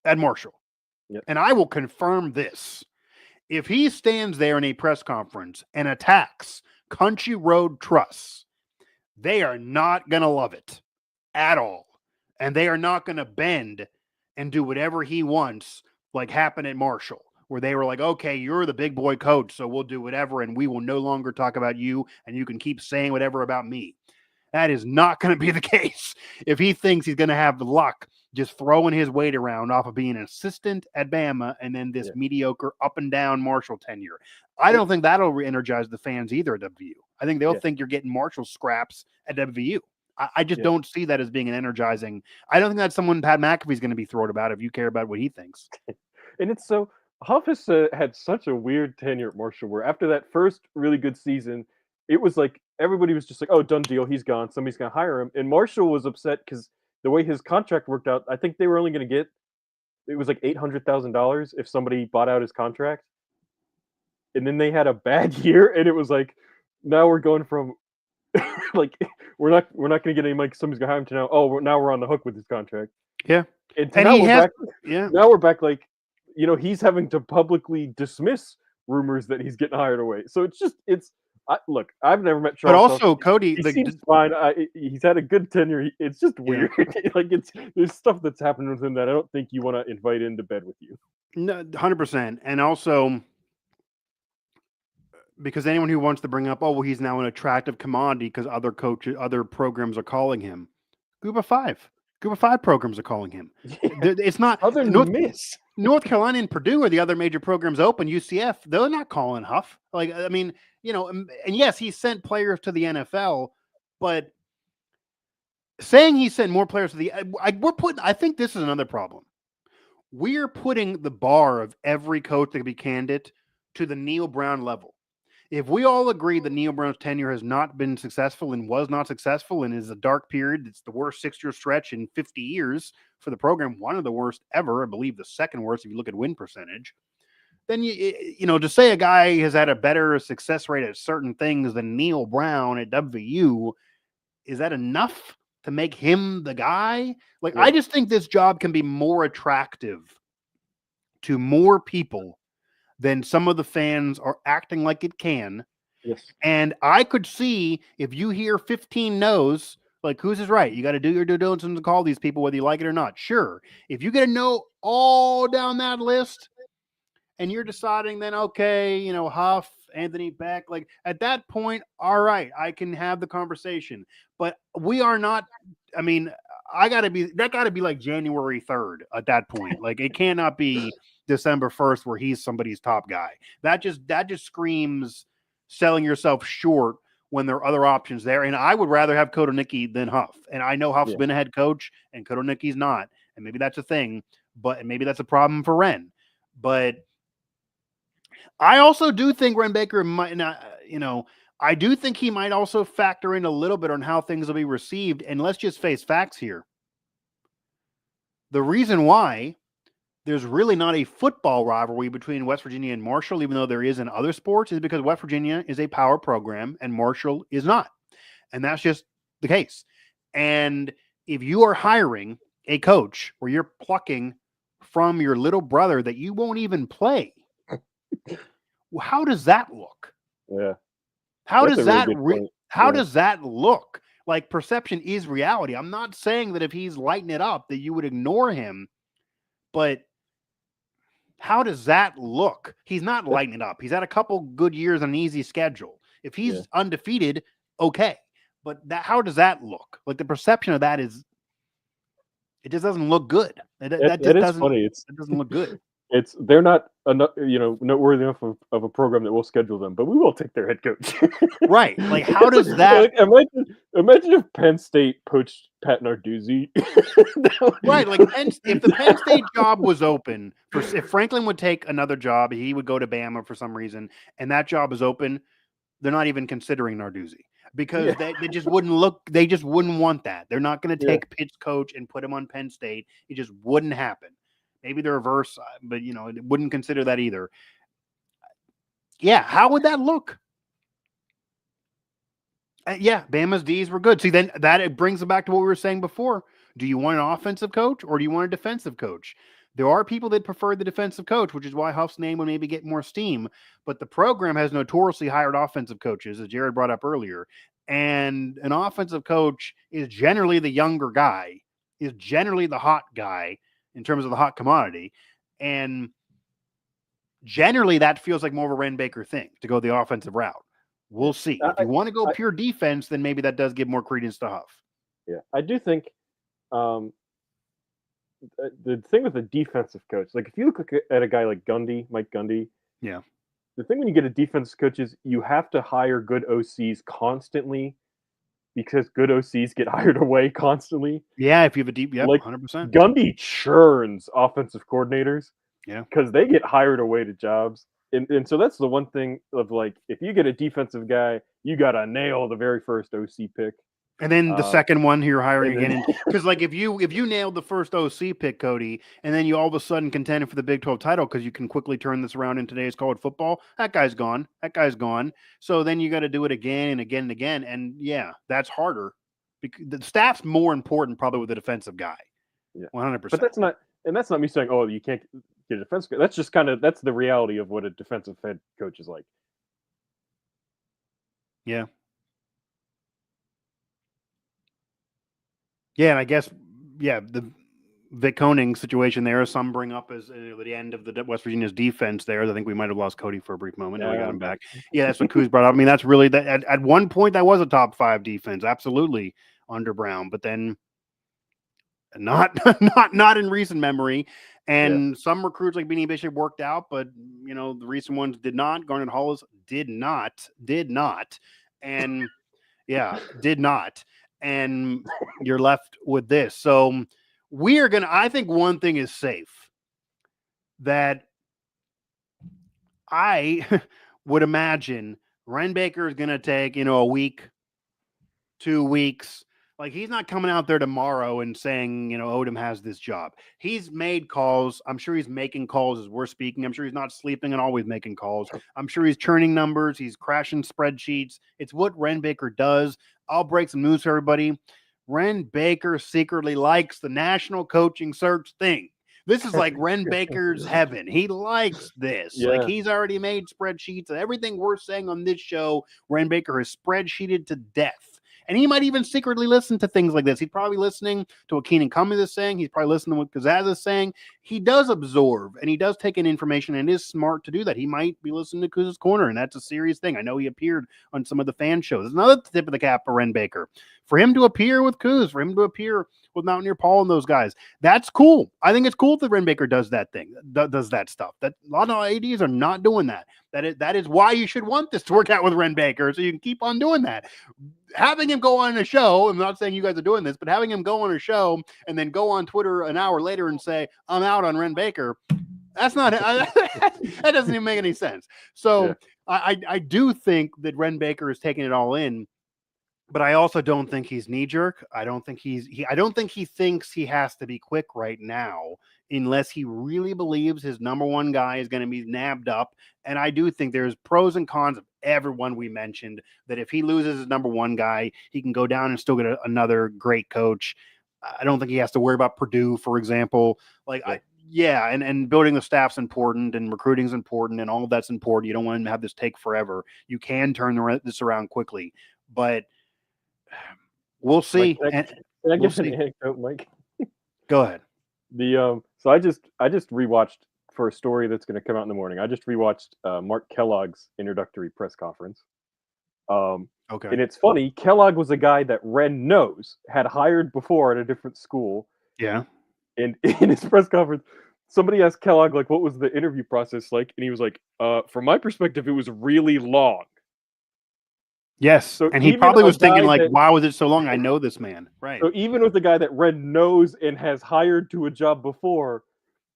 at Marshall. Yep. And I will confirm this. If he stands there in a press conference and attacks Country Road Trusts, they are not going to love it at all. And they are not going to bend and do whatever he wants, like happened at Marshall, where they were like, okay, you're the big boy coach, so we'll do whatever, and we will no longer talk about you, and you can keep saying whatever about me. That is not going to be the case if he thinks he's going to have the luck just throwing his weight around off of being an assistant at Bama and then this mediocre up and down Marshall tenure. I don't think that'll re-energize the fans either at WVU. I think they'll think you're getting Marshall scraps at WVU. I just don't see that as being an energizing. I don't think that's someone Pat McAfee's going to be thrilled about if you care about what he thinks. And it's so Huff has had such a weird tenure at Marshall where after that first really good season, it was like everybody was just like, oh, done deal. He's gone. Somebody's going to hire him. And Marshall was upset because the way his contract worked out, I think they were only going to get, it was like $800,000 if somebody bought out his contract. And then they had a bad year. And it was like, now we're going from like, we're not going to get any money. Somebody's going to hire him to now. Oh, now we're on the hook with his contract. Yeah. And now we're back like, you know, he's having to publicly dismiss rumors that he's getting hired away. So it's just, look, I've never met Charles. But also, Huff. Cody, he seems fine. He's had a good tenure. It's just weird. Like there's stuff that's happened with him that I don't think you want to invite into bed with you. No, 100%. And also, because anyone who wants to bring up, oh, well, he's now an attractive commodity because other coaches, other programs are calling him. Group of 5 programs are calling him. It's not other Miss. North Carolina and Purdue are the other major programs open. UCF, they're not calling Huff. Like, I mean, you know, and yes, he sent players to the NFL, but saying he sent more players to I think this is another problem. We're putting the bar of every coach that can be candidate to the Neal Brown level. If we all agree that Neal Brown's tenure has not been successful and was not successful and is a dark period, it's the worst 6-year stretch in 50 years for the program, one of the worst ever, I believe the second worst if you look at win percentage, then, you know, to say a guy has had a better success rate at certain things than Neal Brown at WVU, is that enough to make him the guy? Like, I just think this job can be more attractive to more people than some of the fans are acting like it can. Yes. And I could see if you hear 15 no's, Like, Kuz is right. You got to do your due diligence and call these people whether you like it or not. Sure. If you get a no all down that list and you're deciding then, okay, Huff, Anthony Beck, like at that point, all right, I can have the conversation. But we are not, I mean, that got to be like January 3rd at that point. Like it cannot be December 1st where he's somebody's top guy. That just screams selling yourself short when there are other options there. And I would rather have Kotonicki than Huff. And I know Huff's been a head coach and Kotonicki's not. And maybe that's a thing, but maybe that's a problem for Ren. But I also do think Ren Baker might not, I do think he might also factor in a little bit on how things will be received. And let's just face facts here. The reason why there's really not a football rivalry between West Virginia and Marshall, even though there is in other sports, is because West Virginia is a power program and Marshall is not. And that's just the case. And if you are hiring a coach where you're plucking from your little brother that you won't even play, well, how does that look? Yeah. How does that look? Like, perception is reality. I'm not saying that if he's lighting it up that you would ignore him, but how does that look? He's not lighting it up. He's had a couple good years on an easy schedule. If he's undefeated, okay. But how does that look? Like, the perception of that is, it just doesn't look good. It doesn't look good. They're not noteworthy enough of a program that will schedule them, but we will take their head coach. Right. Like, how does that imagine if Penn State poached Pat Narduzzi. Right. Like, if the Penn State job was open, if Franklin would take another job, he would go to Bama for some reason, and that job is open, they're not even considering Narduzzi. Because they just wouldn't want that. They're not going to take Pitt's coach and put him on Penn State. It just wouldn't happen. Maybe the reverse, but it wouldn't consider that either. Yeah, how would that look? Bama's D's were good. See, then it brings it back to what we were saying before. Do you want an offensive coach or do you want a defensive coach? There are people that prefer the defensive coach, which is why Huff's name would maybe get more steam. But the program has notoriously hired offensive coaches, as Jared brought up earlier. And an offensive coach is generally the younger guy, is generally the hot guy in terms of the hot commodity. And generally that feels like more of a Ren Baker thing to go the offensive route. We'll see. If you want to go pure defense, then maybe that does give more credence to Huff. Yeah, I do think the thing with a defensive coach, like if you look at a guy like Mike Gundy, the thing when you get a defensive coach is you have to hire good OCs constantly because good OCs get hired away constantly. Yeah, if you have a deep, like 100%. Gundy churns offensive coordinators. Yeah, because they get hired away to jobs. And so that's the one thing of like, if you get a defensive guy, you got to nail the very first OC pick. And then the second one you're hiring again. Because like if you nailed the first OC pick, Cody, and then you all of a sudden contended for the Big 12 title because you can quickly turn this around in today's college football, that guy's gone. So then you got to do it again and again and again. And that's harder. Because the staff's more important probably with a defensive guy. Yeah. 100%. But that's not me saying, oh, you can't get a defensive coach. That's just that's the reality of what a defensive head coach is like. Yeah. Yeah, and I guess, the Vic Koenig situation there, some bring up as the end of the West Virginia's defense there. I think we might have lost Cody for a brief moment. Now we got him back. Yeah, that's what Kuz brought up. I mean, that's really that. At one point, that was a top 5 defense, absolutely under Brown, but then not in recent memory. And some recruits like Beanie Bishop worked out, but the recent ones did not. Garnet Hollis did not, and did not. And you're left with this. So I think one thing is safe, that I would imagine Ren Baker is going to take, a week, 2 weeks. Like, he's not coming out there tomorrow and saying, Odom has this job. He's made calls. I'm sure he's making calls as we're speaking. I'm sure he's not sleeping and always making calls. I'm sure he's churning numbers. He's crashing spreadsheets. It's what Ren Baker does. I'll break some news for everybody. Ren Baker secretly likes the national coaching search thing. This is like Ren Baker's heaven. He likes this. Yeah. Like, he's already made spreadsheets, and everything we're saying on this show, Ren Baker has spreadsheeted to death. And he might even secretly listen to things like this. He's probably listening to what Keenan Cummins is saying. He's probably listening to what Kazaz is saying. He does absorb and he does take in information, and it is smart to do that. He might be listening to Kuz's Corner, and that's a serious thing. I know he appeared on some of the fan shows. It's another tip of the cap for Ren Baker. For him to appear with Kuz, for him to appear with Mountaineer Paul and those guys, that's cool. I think it's cool that Ren Baker does that thing, does that stuff. That a lot of ADs are not doing that. That is why you should want this to work out with Ren Baker, so you can keep on doing that. Having him go on a show, I'm not saying you guys are doing this, but having him go on a show and then go on Twitter an hour later and say, I'm out on Ren Baker, that's not, that doesn't even make any sense. So yeah. I do think that Ren Baker is taking it all in, but I also don't think he's knee jerk. I don't think I don't think he thinks he has to be quick right now, unless he really believes his number one guy is going to be nabbed up. And I do think there's pros and cons of everyone we mentioned, that if he loses his number one guy, he can go down and still get another great coach. I don't think he has to worry about Purdue, for example. And building the staff's important, and recruiting's important, and all of that's important. You don't want to have this take forever. You can turn this around quickly, but we'll see. Mike, can I give an anecdote, Mike? Go ahead. So I just rewatched, for a story that's going to come out in the morning, I just rewatched Mark Kellogg's introductory press conference. Okay. And it's funny, Kellogg was a guy that Ren knows, had hired before at a different school. Yeah. And in his press conference, somebody asked Kellogg, like, what was the interview process like? And he was like, from my perspective, it was really long. Yes, so and he probably was thinking, like, why was it so long? I know this man. Right. So even with the guy that Ren knows and has hired to a job before,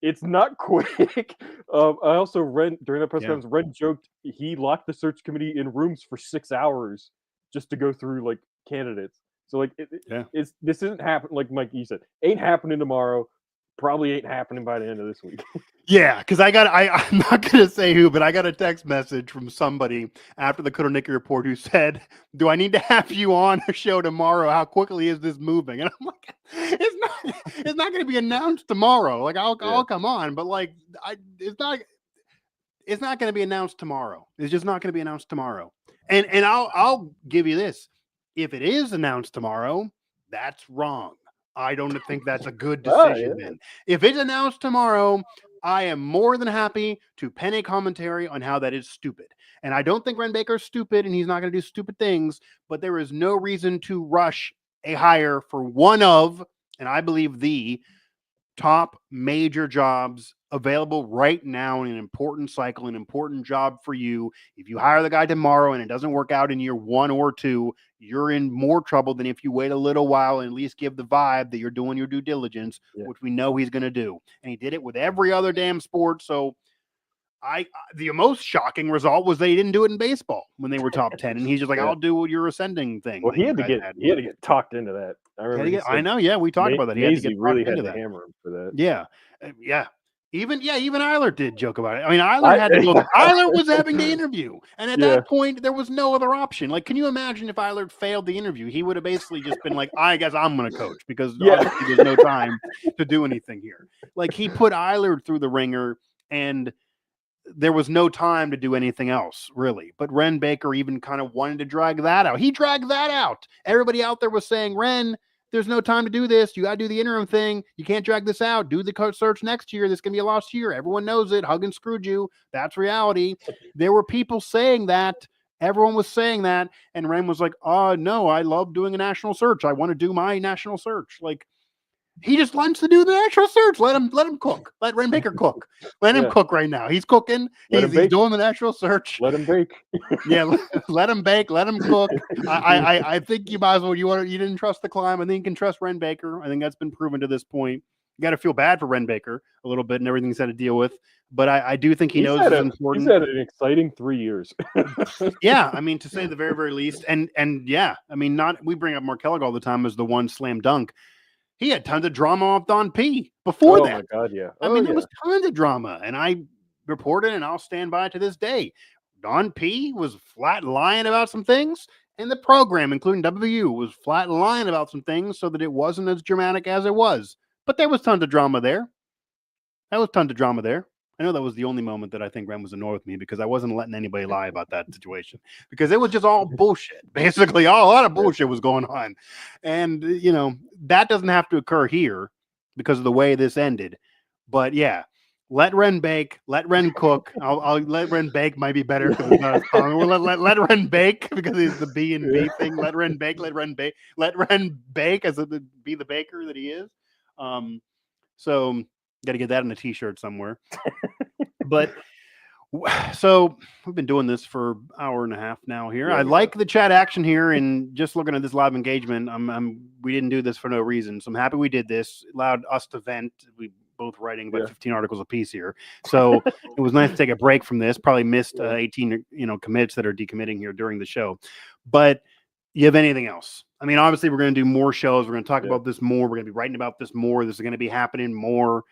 it's not quick. I also read during the press conference, Ren joked he locked the search committee in rooms for 6 hours just to go through, like, candidates. So, like, this isn't happening. Like Mike, you said, ain't happening tomorrow. Probably ain't happening by the end of this week. Yeah, because I'm not going to say who, but I got a text message from somebody after the Kotelnicki report who said, do I need to have you on a show tomorrow? How quickly is this moving? And I'm like, it's not going to be announced tomorrow. Like, I'll come on, but, like, it's not going to be announced tomorrow. It's just not going to be announced tomorrow. And I'll give you this. If it is announced tomorrow, that's wrong. I don't think that's a good decision then. If it's announced tomorrow, I am more than happy to pen a commentary on how that is stupid. And I don't think Ren Baker is stupid, and he's not going to do stupid things, but there is no reason to rush a hire for one of, and I believe the top major jobs available right now in an important cycle, an important job for you. If you hire the guy tomorrow and it doesn't work out in year 1 or 2, you're in more trouble than if you wait a little while and at least give the vibe that you're doing your due diligence, which we know he's going to do. And he did it with every other damn sport. So the most shocking result was they didn't do it in baseball when they were top 10. And he's just like, I'll do your ascending thing. Well, he had to get talked into that. I remember. I know. Yeah. We talked about that. He had to get really had to hammer him for that. Yeah. Yeah. Even Eiler did joke about it. I mean, Eiler had to go. Eiler was having the interview, and at that point, there was no other option. Like, can you imagine if Eiler failed the interview? He would have basically just been like, "I guess I'm going to coach," because obviously there's no time to do anything here. Like, he put Eiler through the ringer, and there was no time to do anything else, really. But Ren Baker even kind of wanted to drag that out. He dragged that out. Everybody out there was saying, Ren, there's no time to do this. You got to do the interim thing. You can't drag this out. Do the coach search next year. This is going to be a lost year. Everyone knows it. Huggins screwed you. That's reality. There were people saying that. Everyone was saying that. And Ren was like, oh, no, I love doing a national search. I want to do my national search. Like, he just wants to do the national search. Let him cook. Let Ren Baker cook. Let him cook right now. He's cooking. He's doing the national search. Let him bake. Let him bake. Let him cook. I think you might as well. You didn't trust the climb. I think you can trust Ren Baker. I think that's been proven to this point. You got to feel bad for Ren Baker a little bit and everything he's had to deal with. But I do think he knows it's important. He's had an exciting 3 years. Yeah, I mean, to say the very, very least. And yeah, I mean, we bring up Mark Kellogg all the time as the one slam dunk. He had tons of drama off Don P before that. Oh, my God, yeah. There was tons of drama, and I reported, and I'll stand by it to this day. Don P was flat lying about some things, and the program, including WVU, was flat lying about some things so that it wasn't as dramatic as it was. But there was tons of drama there. I know that was the only moment that I think Ren was annoyed with me because I wasn't letting anybody lie about that situation because it was just all bullshit. Basically, a lot of bullshit was going on. And, that doesn't have to occur here because of the way this ended. But yeah, let Ren bake, let Ren cook. I'll let Ren bake might be better because it's not as common. We'll let Ren bake because it's the B and B thing. Let Ren bake, let Ren bake as be the baker that he is. So got to get that in a t-shirt somewhere. But so we've been doing this for an hour and a half now here. Yeah, I like the chat action here, and just looking at this live engagement, we didn't do this for no reason. So I'm happy we did this. It allowed us to vent. We both writing about 15 articles a piece here. So it was nice to take a break from this. Probably missed 18 commits that are decommitting here during the show. But you have anything else? I mean, obviously we're going to do more shows. We're going to talk about this more. We're going to be writing about this more. This is going to be happening more.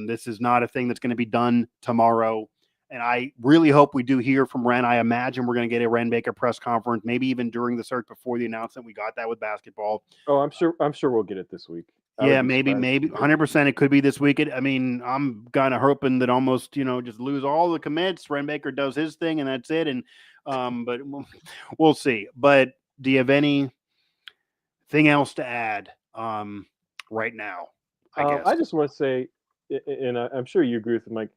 This is not a thing that's going to be done tomorrow. And I really hope we do hear from Ren. I imagine we're going to get a Ren Baker press conference, maybe even during the search before the announcement. We got that with basketball. Oh, I'm sure we'll get it this week. Yeah, maybe 100% it could be this week. I mean, I'm kind of hoping that almost, just lose all the commits. Ren Baker does his thing and that's it. And but we'll see. But do you have anything else to add right now? I guess I just want to say, and I'm sure you agree with Mike.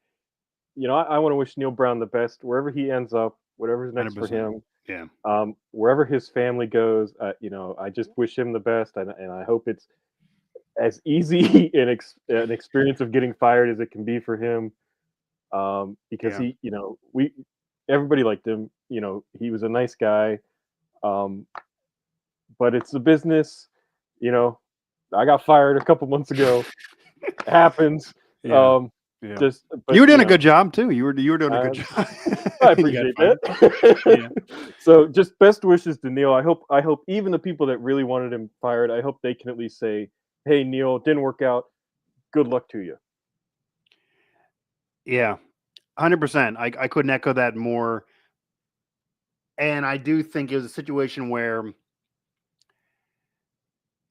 I want to wish Neal Brown the best wherever he ends up, whatever's next 100%. for him. Yeah. Wherever his family goes, I just wish him the best, and I hope it's as easy an experience of getting fired as it can be for him. Because he, everybody liked him. He was a nice guy. But it's a business. I got fired a couple months ago. It happens. Yeah. Yeah. You were doing a good job too. You were doing a good job. I appreciate that. So just best wishes to Neal. I hope even the people that really wanted him fired, I hope they can at least say, "Hey, Neal, didn't work out. Good luck to you." Yeah, 100%. I couldn't echo that more. And I do think it was a situation where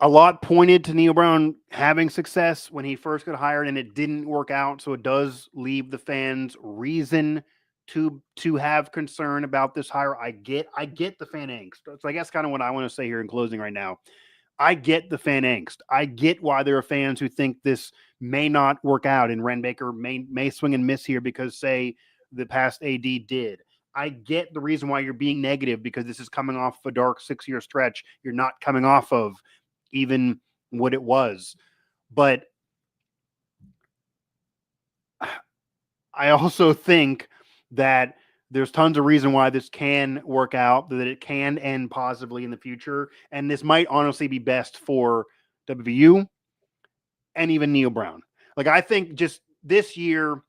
a lot pointed to Neal Brown having success when he first got hired, and it didn't work out. So it does leave the fans reason to have concern about this hire. I get the fan angst. So I guess kind of what I want to say here in closing right now. I get the fan angst. I get why there are fans who think this may not work out, and Ren Baker may swing and miss here because, say, the past AD did. I get the reason why you're being negative because this is coming off a dark 6-year stretch. You're not coming off of even what it was. But I also think that there's tons of reason why this can work out, that it can end positively in the future. And this might honestly be best for WVU and even Neal Brown. Like, I think just this year,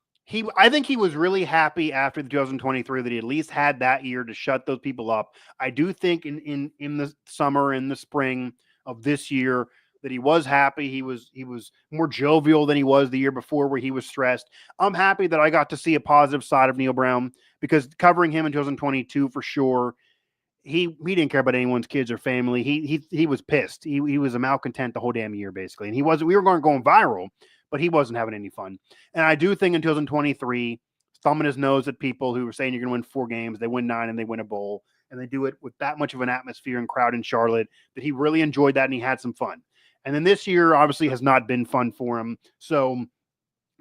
I think he was really happy after the 2023 that he at least had that year to shut those people up. I do think in the summer and the spring of this year that he was happy. He was more jovial than he was the year before where he was stressed. I'm happy that I got to see a positive side of Neal Brown because covering him in 2022 for sure, he didn't care about anyone's kids or family. He was pissed. He was a malcontent the whole damn year basically. And we were going viral, but he wasn't having any fun. And I do think in 2023, thumbing his nose at people who were saying you're going to win 4 games, they win 9 and they win a bowl. And they do it with that much of an atmosphere and crowd in Charlotte that he really enjoyed that and he had some fun. And then this year obviously has not been fun for him. So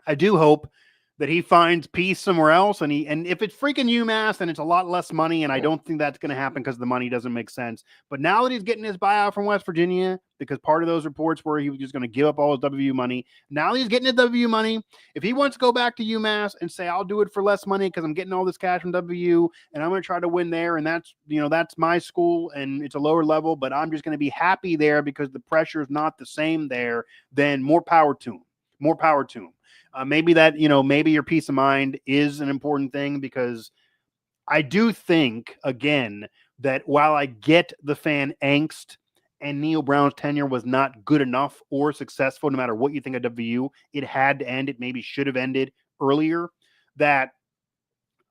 I do hope that he finds peace somewhere else. And if it's freaking UMass, then it's a lot less money. And I don't think that's going to happen because the money doesn't make sense. But now that he's getting his buyout from West Virginia, because part of those reports were he was just going to give up all his WVU money. Now he's getting his WVU money. If he wants to go back to UMass and say, I'll do it for less money because I'm getting all this cash from WVU and I'm going to try to win there. And that's my school and it's a lower level, but I'm just going to be happy there because the pressure is not the same there, then more power to him. More power to him. Maybe that, maybe your peace of mind is an important thing because I do think, again, that while I get the fan angst and Neal Brown's tenure was not good enough or successful, no matter what you think of WVU, it had to end. It maybe should have ended earlier. That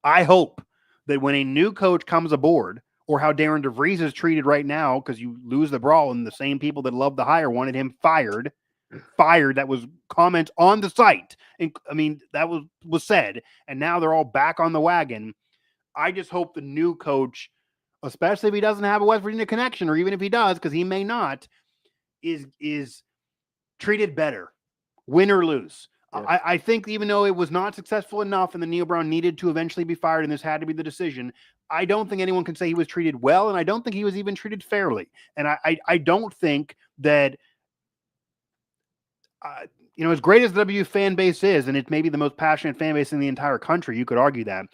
I hope that when a new coach comes aboard, or how Darren DeVries is treated right now, because you lose the brawl and the same people that love the hire wanted him fired, fired. That was comments on the site. And I mean, that was said, and now they're all back on the wagon. I just hope the new coach, especially if he doesn't have a West Virginia connection, or even if he does, because he may not, is treated better, win or lose. Yeah. I think even though it was not successful enough and the Neal Brown needed to eventually be fired and this had to be the decision, I don't think anyone can say he was treated well, and I don't think he was even treated fairly. And I don't think that, as great as the W fan base is, and it's maybe the most passionate fan base in the entire country, you could argue that,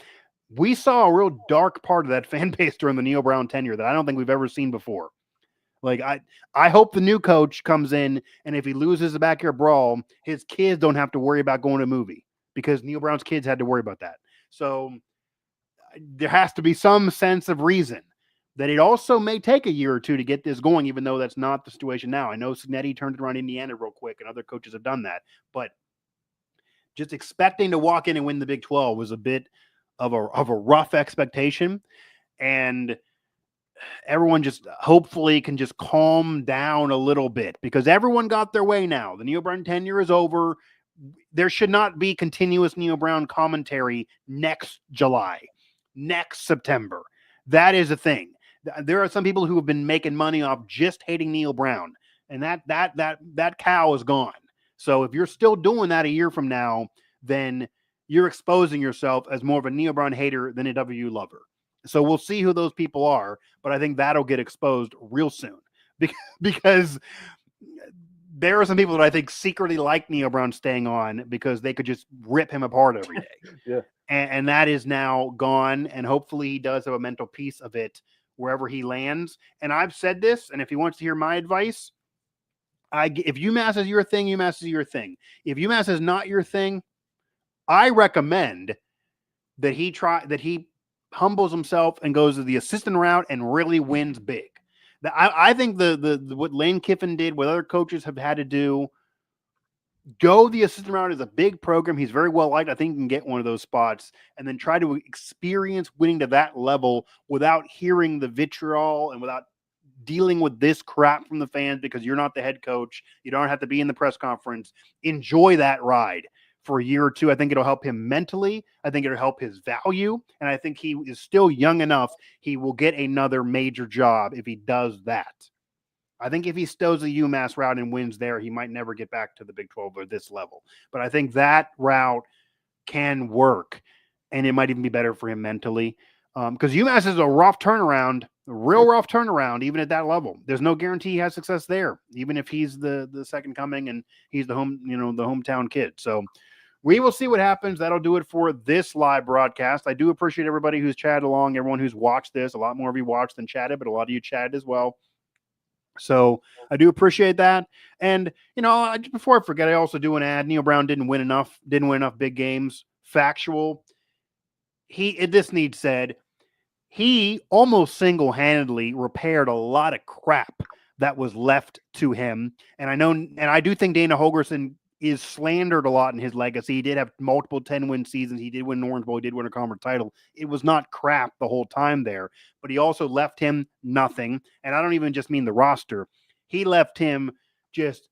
we saw a real dark part of that fan base during the Neal Brown tenure that I don't think we've ever seen before. Like, I hope the new coach comes in, and if he loses the backyard brawl, his kids don't have to worry about going to a movie, because Neal Brown's kids had to worry about that. So there has to be some sense of reason that it also may take a year or two to get this going, even though that's not the situation now. I know Signetti turned it around Indiana real quick, and other coaches have done that, but just expecting to walk in and win the Big 12 was a bit of a rough expectation, and everyone just hopefully can just calm down a little bit, because everyone got their way now. The Neal Brown tenure is over. There should not be continuous Neal Brown commentary next July, next September. That is a thing. There are some people who have been making money off just hating Neal Brown, and that cow is gone. So if you're still doing that a year from now, then you're exposing yourself as more of a Neal Brown hater than a WVU lover. So we'll see who those people are, but I think that'll get exposed real soon, because there are some people that I think secretly like Neal Brown staying on because they could just rip him apart every day. Yeah. And that is now gone, and hopefully he does have a mental piece of it wherever he lands. And I've said this, and if he wants to hear my advice, if UMass is your thing, UMass is your thing. If UMass is not your thing, I recommend that he humbles himself and goes to the assistant route and really wins big. I think the what Lane Kiffin did, what other coaches have had to do, go the assistant route is a big program. He's very well liked. I think he can get one of those spots, and then try to experience winning to that level without hearing the vitriol and without dealing with this crap from the fans, because you're not the head coach. You don't have to be in the press conference. Enjoy that ride for a year or two. I think it'll help him mentally. I think it'll help his value. And I think he is still young enough. He will get another major job if he does that. I think if he stows the UMass route and wins there, he might never get back to the Big 12 or this level. But I think that route can work, and it might even be better for him mentally. Because UMass is a rough turnaround, a real rough turnaround, even at that level. There's no guarantee he has success there, even if he's the second coming and he's the hometown kid. So we will see what happens. That'll do it for this live broadcast. I do appreciate everybody who's chatted along, everyone who's watched this. A lot more of you watched than chatted, but a lot of you chatted as well. So I do appreciate that. And, before I forget, I also do an ad. Neal Brown didn't win enough big games. Factual. This needs said, he almost single-handedly repaired a lot of crap that was left to him. And I do think Dana Holgorsen is slandered a lot in his legacy. He did have multiple 10-win seasons. He did win an Orange Bowl. He did win a conference title. It was not crap the whole time there, but he also left him nothing. And I don't even just mean the roster. He left him just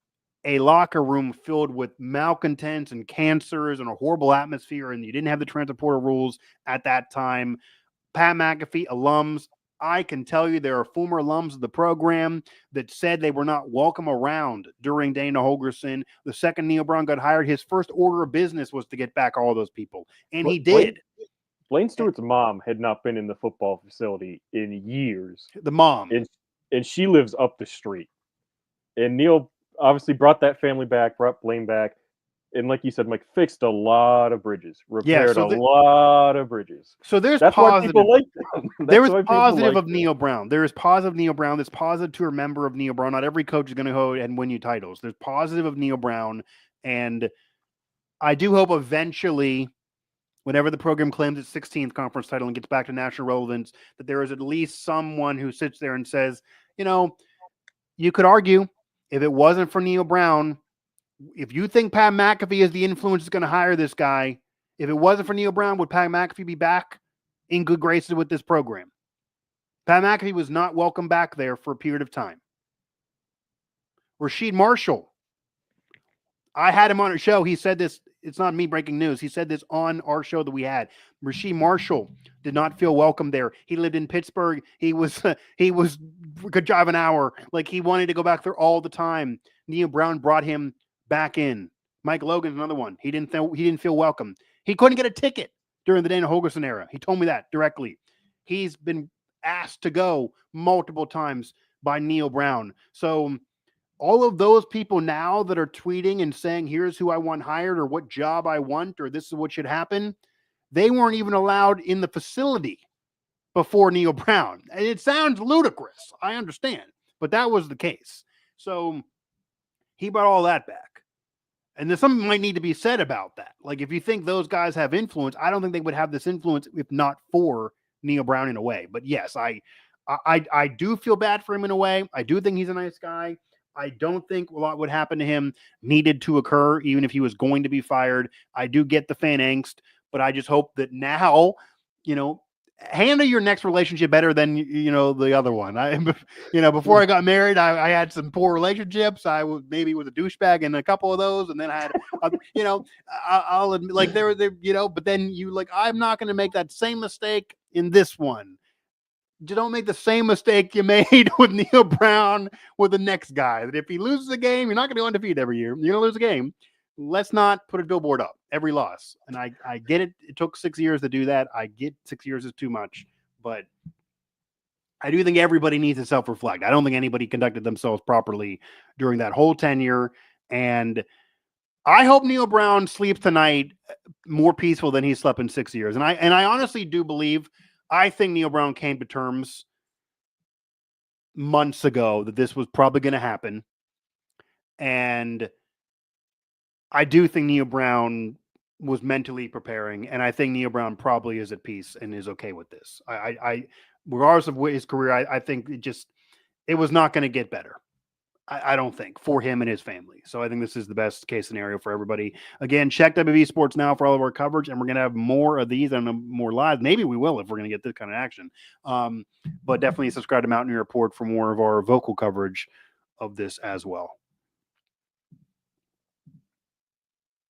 a locker room filled with malcontents and cancers and a horrible atmosphere. And you didn't have the transfer portal rules at that time. Pat McAfee alums, I can tell you there are former alums of the program that said they were not welcome around during Dana Holgorsen. The second Neal Brown got hired, his first order of business was to get back all those people. And he did. Blaine Stewart's mom had not been in the football facility in years. The mom. And she lives up the street. And Neal obviously brought that family back, brought Blaine back. And like you said, Mike, fixed a lot of bridges, repaired a lot of bridges. So that's positive. Why people like them. There is positive of Neal Brown. There is positive Neal Brown. There's positive to remember of Neal Brown. Not every coach is going to go and win you titles. There's positive of Neal Brown. And I do hope eventually, whenever the program claims its 16th conference title and gets back to national relevance, that there is at least someone who sits there and says, you could argue if it wasn't for Neal Brown, if you think Pat McAfee is the influence that's going to hire this guy, if it wasn't for Neal Brown, would Pat McAfee be back in good graces with this program? Pat McAfee was not welcome back there for a period of time. Rasheed Marshall I had him on a show. He said this. It's not me breaking news. He said this on our show that we had. Rasheed Marshall did not feel welcome there. He lived in Pittsburgh. He was could drive an hour. Like he wanted to go back there all the time. Neal Brown brought him back in. Mike Logan's another one. He didn't feel welcome. He couldn't get a ticket during the Dana Holgerson era. He told me that directly. He's been asked to go multiple times by Neal Brown. So all of those people now that are tweeting and saying, here's who I want hired or what job I want or this is what should happen, they weren't even allowed in the facility before Neal Brown. And it sounds ludicrous. I understand. But that was the case. So he brought all that back. And there's something might need to be said about that. Like if you think those guys have influence, I don't think they would have this influence if not for Neal Brown in a way. But yes, I do feel bad for him in a way. I do think he's a nice guy. I don't think a lot would happen to him needed to occur, even if he was going to be fired. I do get the fan angst, but I just hope that now, handle your next relationship better than, the other one. Before I got married, I had some poor relationships. I was a douchebag in a couple of those. And then I had, I'll admit, like but then I'm not going to make that same mistake in this one. You don't make the same mistake you made with Neal Brown with the next guy. That if he loses a game, you're not going to go undefeated every year. You're going to lose a game. Let's not put a billboard up every loss. And I get it. It took 6 years to do that. I get 6 years is too much. But I do think everybody needs to self-reflect. I don't think anybody conducted themselves properly during that whole tenure. And I hope Neal Brown sleeps tonight more peaceful than he slept in 6 years. And I honestly do believe – I think Neal Brown came to terms months ago that this was probably going to happen. And I do think Neal Brown was mentally preparing. And I think Neal Brown probably is at peace and is okay with this. I regardless of his career, I think it was not going to get better. I don't think, for him and his family. So I think this is the best case scenario for everybody. Again, check WVU Sports Now for all of our coverage, and we're going to have more of these and more live. Maybe we will if we're going to get this kind of action. But definitely subscribe to Mountaineer Report for more of our vocal coverage of this as well.